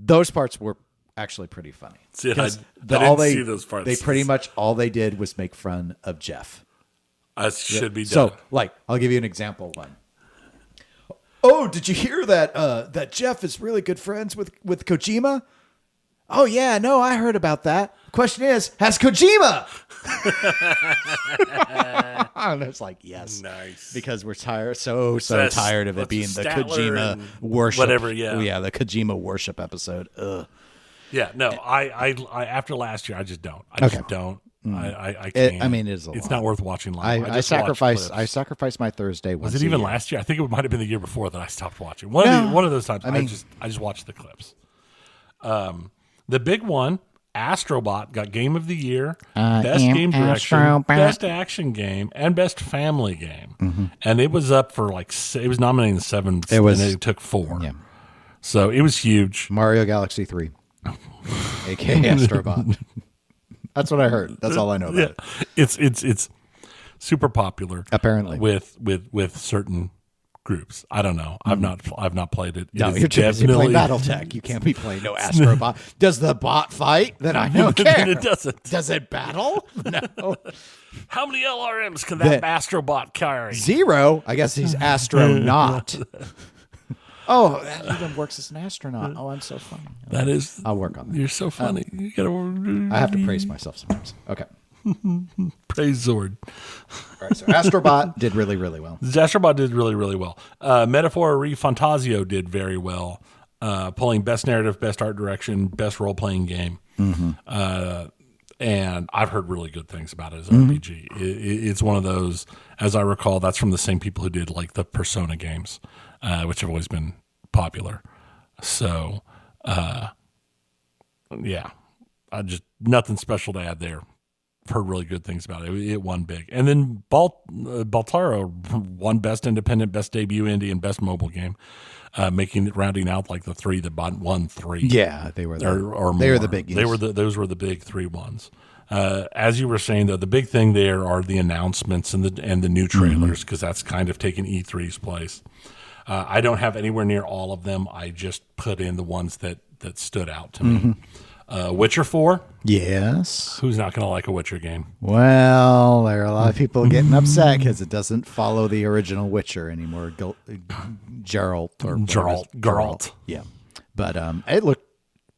Those parts were actually pretty funny. See, I didn't see those parts. They pretty much all they did was make fun of Jeff. Should be done. So, like, I'll give you an example one. Oh, did you hear that that Jeff is really good friends with Kojima? Oh, yeah, no, I heard about that. Question is, has Kojima? And it's like, yes. Nice. Because we're tired, so tired of it being the Kojima worship. Whatever, yeah. Yeah, the Kojima worship episode. Ugh. Yeah, no, I after last year, I just don't. I just don't. I can't. I mean, it's not worth watching live. I sacrificed my Thursday. Was it even last year? I think it might have been the year before that I stopped watching. One of those times. I just watched the clips. The big one, Astrobot, got Game of the Year, Best Game Direction, Best Action Game, and Best Family Game. Mm-hmm. And it was up for it was nominated in 7, and it took 4. Yeah. So it was huge. Mario Galaxy 3, a.k.a. Astrobot. That's what I heard. That's all I know about it. It's super popular, apparently, with certain groups. I don't know. I've not played it. No, you're playing BattleTech. You can't be playing no Astrobot. Does the bot fight? Then I don't care. It doesn't. Does it battle? No. How many LRMs can that Astrobot carry? 0. I guess he's astronaut. Oh, that even works as an astronaut. Oh, I'm so funny. That is. I'll work on that. You're so funny. You gotta. I have to praise myself sometimes. Okay. Praise Zord. All right, so Astrobot did really, really well. Astrobot did really, really well. Metaphor Refantasio did very well, pulling Best Narrative, Best Art Direction, Best Role-Playing Game. Mm-hmm. And I've heard really good things about it as an RPG. It's one of those, as I recall, that's from the same people who did like the Persona games, which have always been popular. So, yeah, nothing special to add there. Heard really good things about it. It won big. And then Baltaro won Best Independent, Best Debut Indie, and Best Mobile Game, rounding out like the 3 that won 3. Yeah, they were or more. They were the big. Those were the big 3 ones. As you were saying, though, the big thing there are the announcements and the new trailers, because that's kind of taken E3's place. I don't have anywhere near all of them. I just put in the ones that stood out to me. Witcher 4? Yes. Who's not going to like a Witcher game? Well, there are a lot of people getting upset because it doesn't follow the original Witcher anymore. Geralt. Yeah. But it looked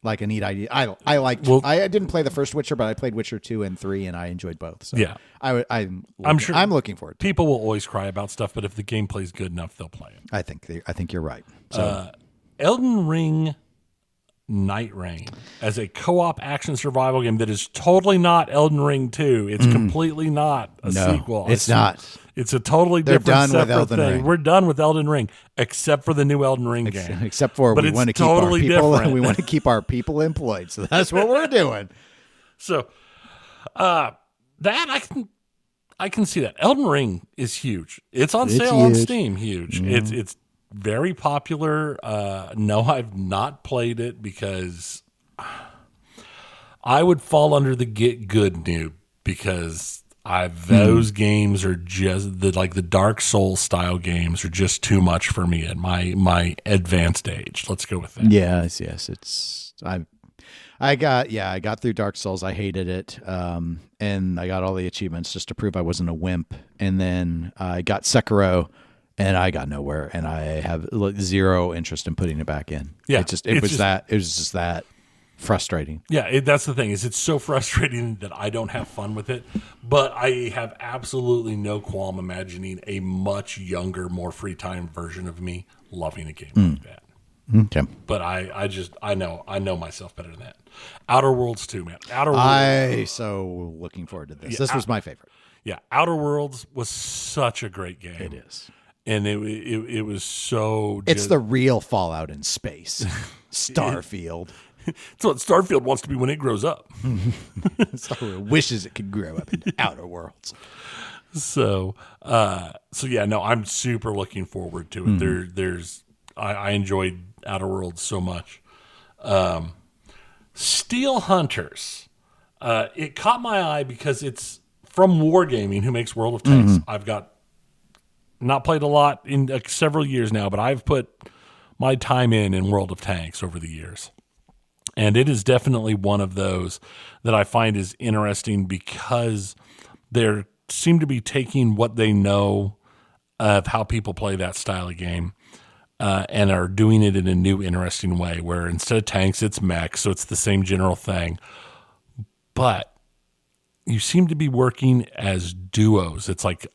like a neat idea. I liked. I didn't play the first Witcher, but I played Witcher 2 and 3, and I enjoyed both. So yeah. I'm sure I'm looking forward to it. People will always cry about stuff, but if the gameplay's good enough, they'll play it. I think you're right. So Elden Ring Night Rain as a co-op action survival game that is totally not Elden Ring 2. It's completely not a sequel. It's not. It's a totally They're different, done with separate Elden thing. Ring. We're done with Elden Ring, except for the new Elden Ring game. Except for but we it's want to keep totally our people. different. We want to keep our people employed. So that's what we're doing. So, that I can see that. Elden Ring is huge. It's on sale on Steam. Huge. Mm-hmm. It's very popular. No, I've not played it because I would fall under the get good noob because those games are just the Dark Souls style games are just too much for me at my advanced age. Let's go with that. Yes. I got through Dark Souls. I hated it. And I got all the achievements just to prove I wasn't a wimp. And then I got Sekiro and I got nowhere, and I have zero interest in putting it back in. Yeah. It was just that frustrating. Yeah, that's the thing. It's so frustrating that I don't have fun with it, but I have absolutely no qualm imagining a much younger, more free time version of me loving a game like that. Okay. But I know myself better than that. Outer Worlds 2, man. So looking forward to this. This was my favorite. Yeah, Outer Worlds was such a great game. It is. And it was so... It's the real Fallout in space. Starfield. It's what Starfield wants to be when it grows up. Starfield wishes it could grow up into Outer Worlds. So yeah, no, I'm super looking forward to it. I enjoyed Outer Worlds so much. Steel Hunters. It caught my eye because it's from Wargaming, who makes World of Tanks. I've not played a lot in several years now, but I've put my time in World of Tanks over the years. And it is definitely one of those that I find is interesting because they seem to be taking what they know of how people play that style of game and are doing it in a new, interesting way where instead of tanks, it's mechs, so it's the same general thing. But you seem to be working as duos. It's like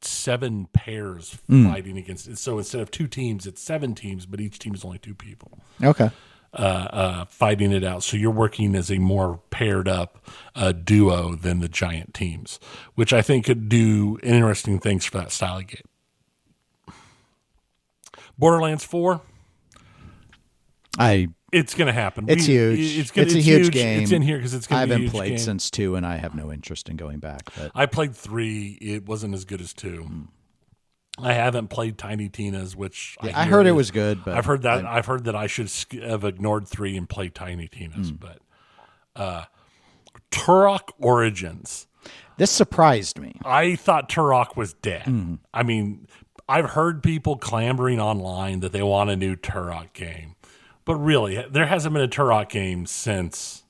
7 pairs fighting against it. So instead of 2 teams, it's 7 teams, but each team is only 2 people. Okay. Fighting it out. So you're working as a more paired up duo than the giant teams, which I think could do interesting things for that style of game. Borderlands 4. It's going to happen. It's huge. It's a huge game. It's in here because it's going to be a huge game. I haven't played since 2, and I have no interest in going back. But I played 3. It wasn't as good as 2. I haven't played Tiny Tina's, which I heard it was good. But I've heard that I should have ignored 3 and played Tiny Tina's. But Turok Origins. This surprised me. I thought Turok was dead. I mean, I've heard people clamoring online that they want a new Turok game. But really, there hasn't been a Turok game since...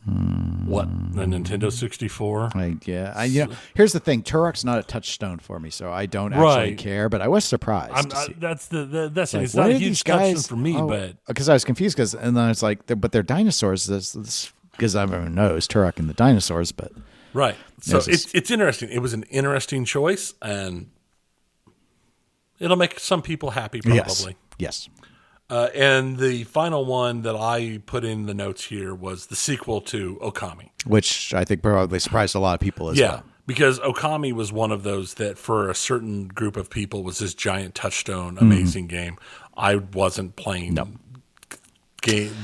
What, the Nintendo 64? Here's the thing: Turok's not a touchstone for me, so I don't actually care. But I was surprised. That's it's not a huge touchstone for me, but because I was confused and then it's like, but they're dinosaurs. This because everyone knows Turok and the dinosaurs, but right. So it's interesting. It was an interesting choice, and it'll make some people happy, probably. Yes. And the final one that I put in the notes here was the sequel to Okami. Which I think probably surprised a lot of people as well. Yeah, because Okami was one of those that for a certain group of people was this giant touchstone, amazing game. I wasn't playing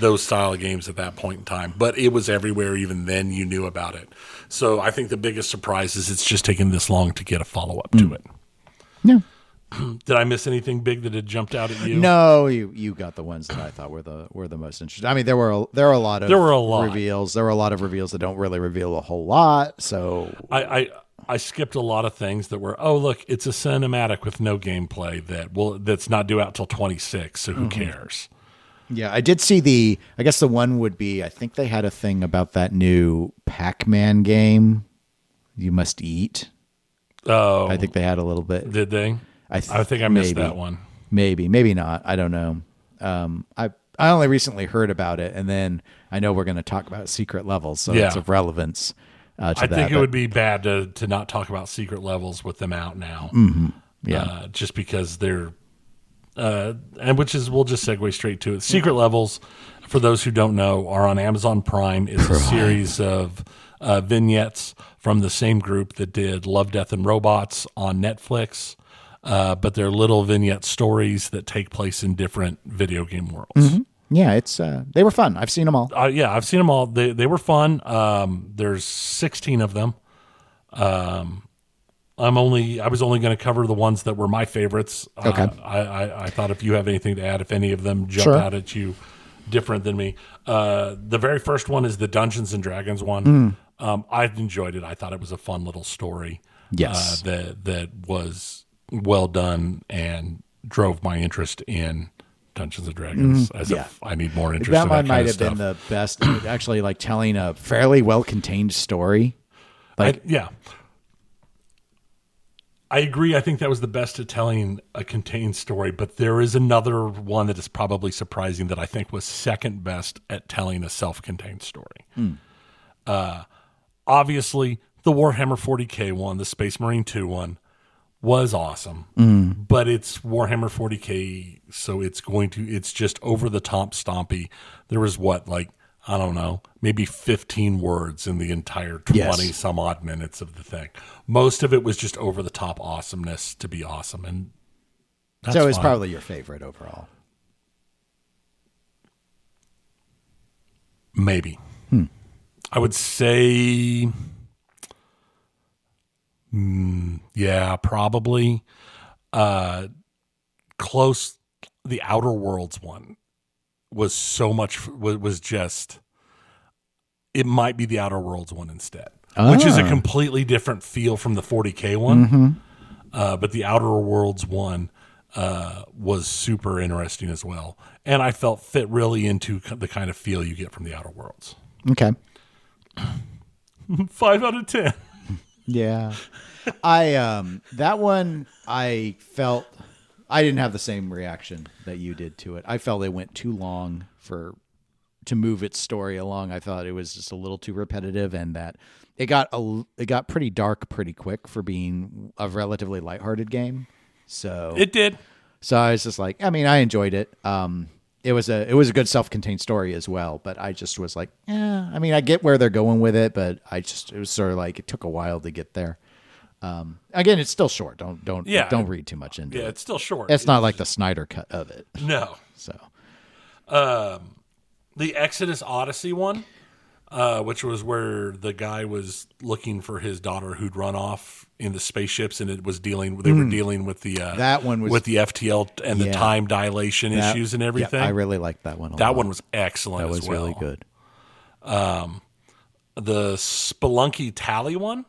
those style of games at that point in time, but it was everywhere. Even then, you knew about it. So I think the biggest surprise is it's just taken this long to get a follow-up to it. Yeah. Did I miss anything big that had jumped out at you? No, you got the ones that I thought were the most interesting. I mean, there were a lot of reveals. There were a lot of reveals that don't really reveal a whole lot. So I skipped a lot of things that were, oh look, it's a cinematic with no gameplay that's not due out till 26. So who cares? Yeah, I did see I guess the one would be, I think they had a thing about that new Pac-Man game. You Must Eat. Oh, I think they had a little bit. Did they? I think I missed that one. Maybe not. I don't know. I only recently heard about it, and then I know we're going to talk about secret levels, so it's of relevance to that. I think it would be bad to not talk about secret levels with them out now. Yeah, just because they're and we'll just segue straight to it. Secret Levels, for those who don't know, are on Amazon Prime. It's a series of vignettes from the same group that did Love, Death, and Robots on Netflix. But they're little vignette stories that take place in different video game worlds. Mm-hmm. Yeah, they were fun. I've seen them all. I've seen them all. They were fun. There's 16 of them. I was only going to cover the ones that were my favorites. Okay. I thought if you have anything to add, if any of them jump out at you different than me. The very first one is the Dungeons and Dragons one. I've enjoyed it. I thought it was a fun little story. Yes. That was well done and drove my interest in Dungeons and Dragons. I need more interest. That one might have been the best. Actually, like telling a fairly well-contained story. I agree. I think that was the best at telling a contained story. But there is another one that is probably surprising that I think was second best at telling a self-contained story. Obviously, the Warhammer 40K one, the Space Marine 2 one, was awesome, but it's Warhammer 40K, so it's just over the top stompy. There was I don't know, maybe 15 words in the entire 20 some odd minutes of the thing. Most of it was just over the top awesomeness to be awesome, and that's so it's probably your favorite overall. Maybe. I would say. Yeah, probably. Close. The Outer Worlds one was just. It might be the Outer Worlds one instead, which is a completely different feel from the 40K one. But the Outer Worlds one was super interesting as well, and I felt fit really into the kind of feel you get from the Outer Worlds. Okay. 5 out of 10. Yeah. That one, I felt I didn't have the same reaction that you did to it. I felt it went too long to move its story along. I thought it was just a little too repetitive, and that it got pretty dark pretty quick for being a relatively lighthearted game. So it did. So I was just like, I mean, I enjoyed it. It was a good self-contained story as well, but I just was like, I mean, I get where they're going with it, but it was sort of like it took a while to get there. Again, it's still short. Don't read too much into it. Yeah, it's still short. It's not like the Snyder cut of it. No. So, the Exodus Odyssey one, which was where the guy was looking for his daughter who'd run off in the spaceships, and it was they were dealing with the that one was with the FTL and the time dilation issues and everything. Yeah, I really liked that one. That one was excellent. That was as well. really good. The Spelunky Tally one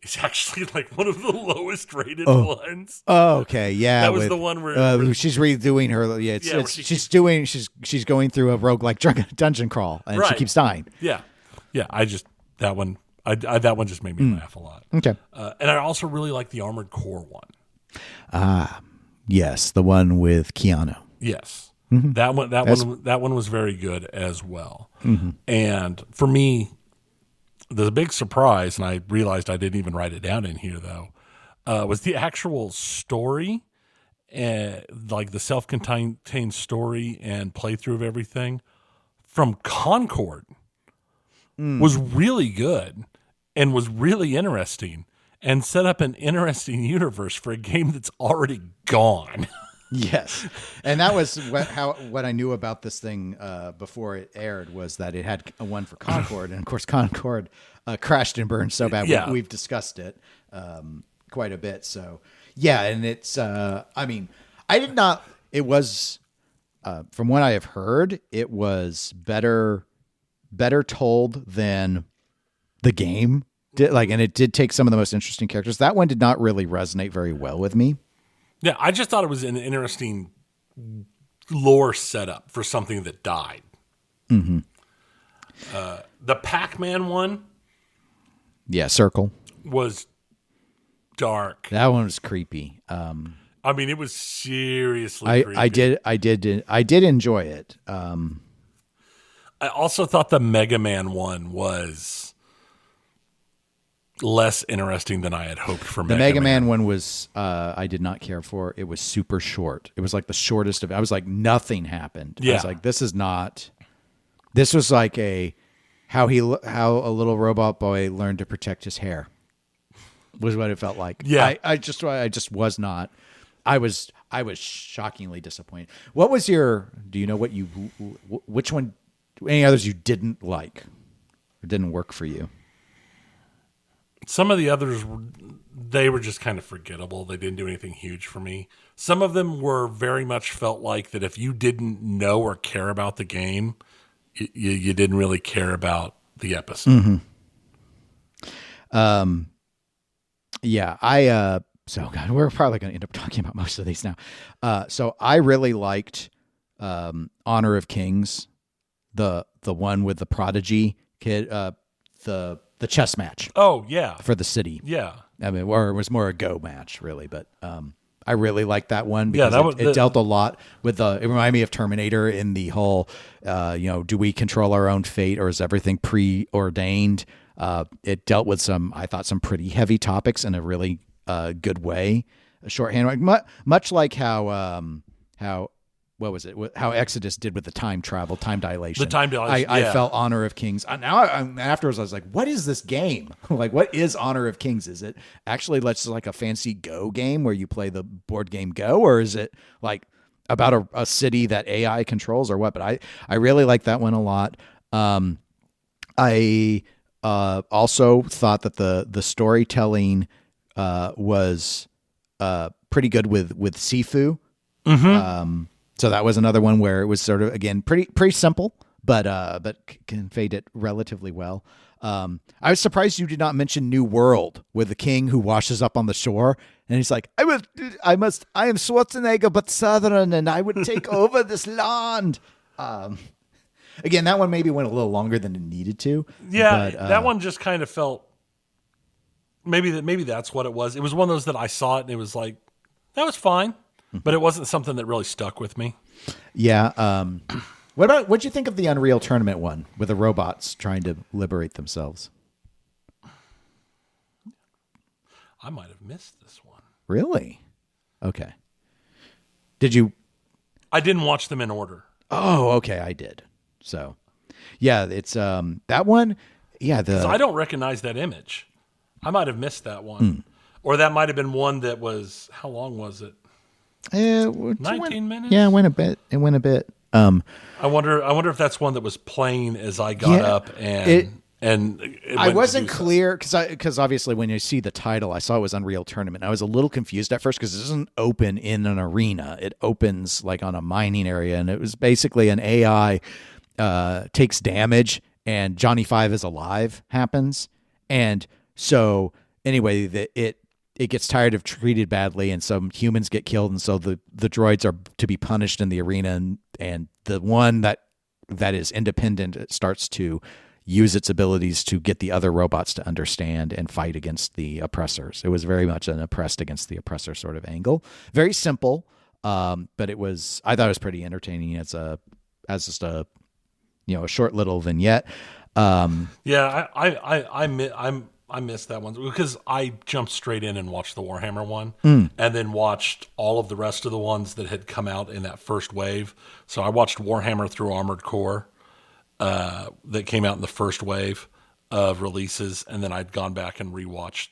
is actually like one of the lowest rated ones. Oh, okay, yeah. That was the one where she's redoing her. Yeah, she's going through a roguelike dungeon crawl, and she keeps dying. Yeah. That one. That one just made me laugh a lot. Okay. And I also really like the Armored Core one. Yes, the one with Keanu. Yes. Mm-hmm. That one was very good as well. Mm-hmm. And for me, the big surprise, and I realized I didn't even write it down in here though, was the actual story, like the self-contained story and playthrough of everything from Concord was really good and was really interesting and set up an interesting universe for a game that's already gone. Yes. And that was what I knew about this thing before it aired, was that it had a one for Concord. And of course, Concord crashed and burned so bad. Yeah. We've discussed it quite a bit. So yeah. And it's, it was, from what I have heard, it was better told than the game did. And it did take some of the most interesting characters. That one did not really resonate very well with me. Yeah, I just thought it was an interesting lore setup for something that died. Mm-hmm. The Pac-Man one, Circle, was dark. That one was creepy. It was seriously creepy. I did enjoy it. I also thought the Mega Man one was less interesting than I had hoped for. The Mega Man one was I did not care for. It was super short. It was like the shortest of. I was like, nothing happened. Yeah. I was like, this is not. This was like how a little robot boy learned to protect his hair. Was what it felt like. Yeah, I just was not. I was shockingly disappointed. What was your? Do you know what you? Which one? Any others you didn't like or didn't work for you? Some of the others, they were just kind of forgettable. They didn't do anything huge for me. Some of them were very much felt like that if you didn't know or care about the game, you didn't really care about the episode. Mm-hmm. Yeah, so God, we're probably going to end up talking about most of these now. So I really liked Honor of Kings, the one with the Prodigy kid, the chess match. Oh yeah, for the city. Yeah, I mean, or it was more a Go match, really, but I really liked that one because it dealt a lot with it reminded me of Terminator in the whole, do we control our own fate or is everything preordained? It dealt with some pretty heavy topics in a really good way. A shorthand, much like how what was it? How Exodus did with the time dilation. The time dilation. I felt Honor of Kings. Now afterwards, I was like, what is this game? Like, what is Honor of Kings? Is it actually like a fancy Go game where you play the board game Go, or is it like about a city that AI controls or what? But I really like that one a lot. I also thought that the storytelling was pretty good with Sifu. Mm-hmm. So that was another one where it was sort of, again, pretty simple, but conveyed it relatively well. I was surprised you did not mention New World with the king who washes up on the shore, and he's like, I am Schwarzenegger, but Southern, and I would take over this land. Again, that one maybe went a little longer than it needed to. Yeah, but, that one just kind of felt maybe that's what it was. It was one of those that I saw it and it was like, that was fine, but it wasn't something that really stuck with me. Yeah. What'd you think of the Unreal Tournament one with the robots trying to liberate themselves? I might have missed this one. Really? Okay. Did you? I didn't watch them in order. Oh, okay. I did. So, yeah, it's that one. Yeah, I don't recognize that image. I might have missed that one, or that might have been one that was. How long was it? 19 minutes. Yeah, it went a bit. I wonder if that's one that was playing as I got up and I wasn't clear because obviously when you see the title, I saw it was Unreal Tournament. I was a little confused at first because it doesn't open in an arena. It opens like on a mining area, and it was basically an AI takes damage, and Johnny Five is alive happens, and so anyway, it gets tired of treated badly, and some humans get killed, and so the droids are to be punished in the arena, and the one that is independent starts to use its abilities to get the other robots to understand and fight against the oppressors. It was very much an oppressed against the oppressor sort of angle. Very simple, but I thought it was pretty entertaining as just a short little vignette. Yeah, I missed that one because I jumped straight in and watched the Warhammer one, and then watched all of the rest of the ones that had come out in that first wave. So I watched Warhammer Through Armored Core that came out in the first wave of releases, and then I'd gone back and rewatched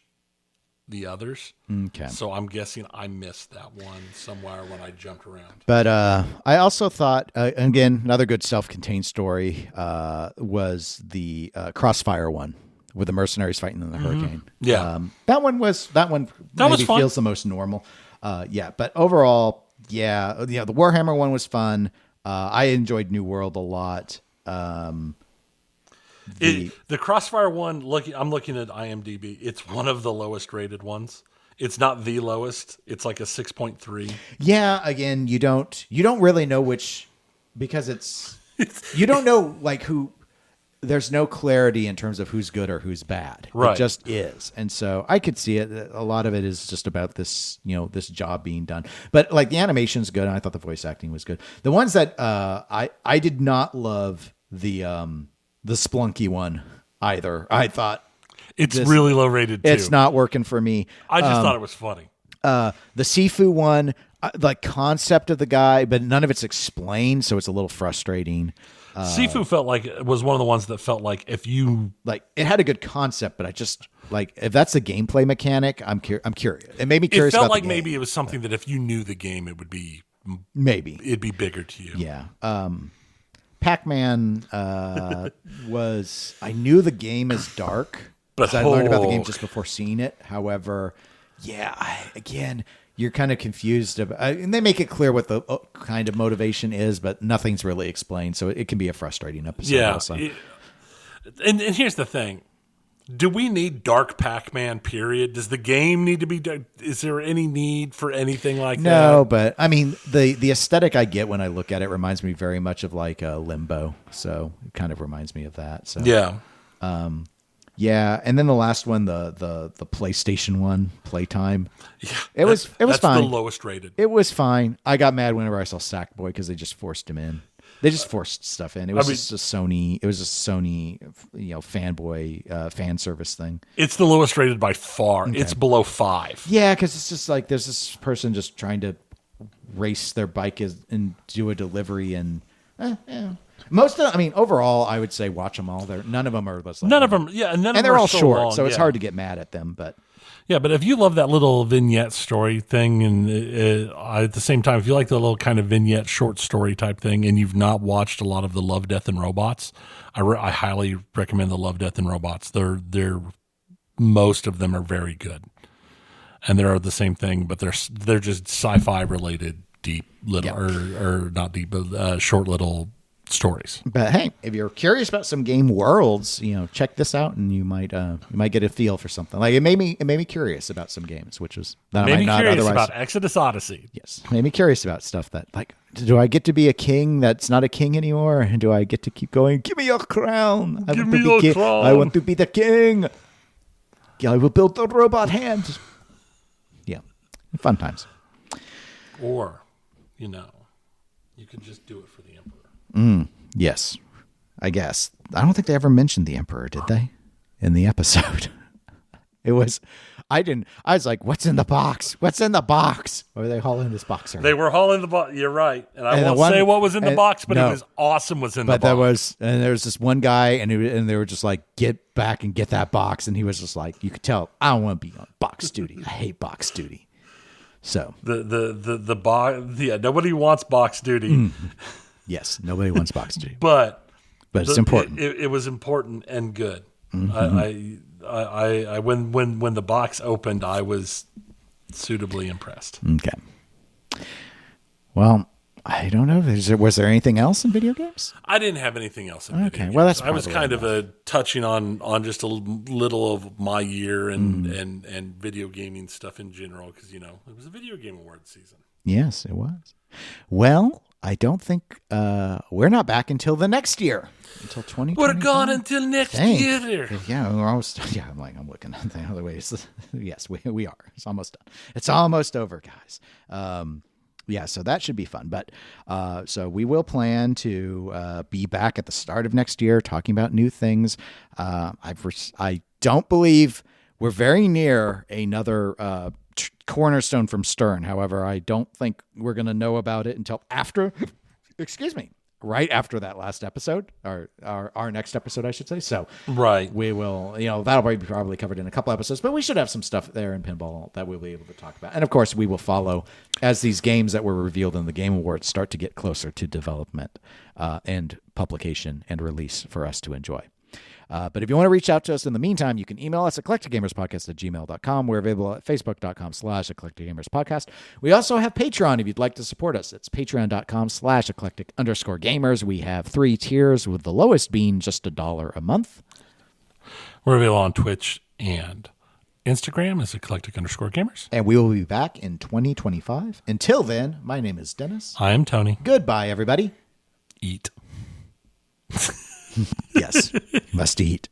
the others. Okay. So I'm guessing I missed that one somewhere when I jumped around. But I also thought, again, another good self-contained story was the Crossfire one with the mercenaries fighting in the hurricane. Yeah. That one maybe feels the most normal. But overall, the Warhammer one was fun. I enjoyed New World a lot. The Crossfire one, I'm looking at IMDb. It's one of the lowest rated ones. It's not the lowest. It's like a 6.3. Yeah, again, you don't really know which, because you don't know like who. There's no clarity in terms of who's good or who's bad. Right. It just is. And so I could see it. A lot of it is just about this, this job being done. But like the animation's good, and I thought the voice acting was good. The ones that I did not love the Splunky one either. I thought It's really low rated, too. It's not working for me. I just thought it was funny. The Sifu one, the concept of the guy, but none of it's explained, so it's a little frustrating. Sifu felt like it was one of the ones that felt like if you... Like, it had a good concept, but I just... Like, if that's a gameplay mechanic, I'm curious. It made me curious about It felt like the game. maybe it was something that if you knew the game, it would be... Maybe. It'd be bigger to you. Yeah. Pac-Man was... I knew the game is dark, because I learned about the game just before seeing it. However, again, you're kind of confused about... and they make it clear what the kind of motivation is, but nothing's really explained, so it can be a frustrating episode. Yeah. Also. And here's the thing. Do we need Dark Pac-Man, period? Does the game need to be... Is there any need for anything like that? No, but I mean, the aesthetic I get when I look at it reminds me very much of like Limbo. So it kind of reminds me of that. So yeah. Yeah, and then the last one, the PlayStation one, Playtime. Yeah, it was fine. That's the lowest rated. It was fine. I got mad whenever I saw Sackboy because they just forced him in. They just forced stuff in. It was just a Sony. It was a Sony, fanboy fan service thing. It's the lowest rated by far. Okay. It's below 5. Yeah, because it's just like there's this person just trying to race their bike and do a delivery and overall, I would say watch them all. None of them are less. None of them, yeah, and they're all short, long, so it's hard to get mad at them, but. Yeah, but if you love that little vignette story thing, and at the same time, if you like the little kind of vignette short story type thing, and you've not watched a lot of the Love, Death, and Robots, I highly recommend the Love, Death, and Robots. They're most of them are very good, and they're the same thing, but they're just sci-fi related, deep little or not deep, but short little stories. But hey, if you're curious about some game worlds, check this out, and you might get a feel for something. Like it made me curious about some games, which was that I might not otherwise. About Exodus Odyssey. Yes, made me curious about stuff that like, do I get to be a king that's not a king anymore, and do I get to keep going? Give me your crown. Give me your crown. I want to be the king. Yeah, I will build the robot hand. Yeah, fun times. Or, you could just do it for the Emperor. Yes, I guess. I don't think they ever mentioned the Emperor, did they? In the episode. I was like, what's in the box? What's in the box? Or were they hauling this box around? They were hauling the box. You're right. And I won't say what was in the box, but it was awesome what's in the box. There was this one guy, and they were just like, get back and get that box. And he was just like, you could tell, I don't want to be on box duty. I hate box duty. So. The box, nobody wants box duty. Yes, nobody wants box duty, but it's important. It was important and good. Mm-hmm. I when the box opened, I was suitably impressed. Okay. Well, I don't know. Was there anything else in video games? I didn't have anything else in video games. Well, that's I was kind of touching on just a little of my year and video gaming stuff in general because it was a video game awards season. Yes, it was. Well, I don't think we're not back until the next year, until 2020. We're gone until next year. Yeah, we're almost. Yeah, I'm looking at the other ways. Yes, we are. It's almost done. It's almost over, guys. Yeah, so that should be fun. But so we will plan to be back at the start of next year, talking about new things. I don't believe we're very near another cornerstone from Stern. However, I don't think we're going to know about it until after, right after that last episode, or our next episode, I should say. So right, we will, that'll be probably covered in a couple episodes, but we should have some stuff there in pinball that we'll be able to talk about. And of course, we will follow as these games that were revealed in the Game Awards start to get closer to development and publication and release for us to enjoy. But if you want to reach out to us in the meantime, you can email us at eclecticgamerspodcast@gmail.com. We're available at facebook.com/eclecticgamerspodcast. We also have Patreon if you'd like to support us. It's patreon.com/eclectic_gamers. We have 3 tiers, with the lowest being just $1 a month. We're available on Twitch and Instagram as eclectic_gamers. And we will be back in 2025. Until then, my name is Dennis. I am Tony. Goodbye, everybody. Eat. Yes, must eat.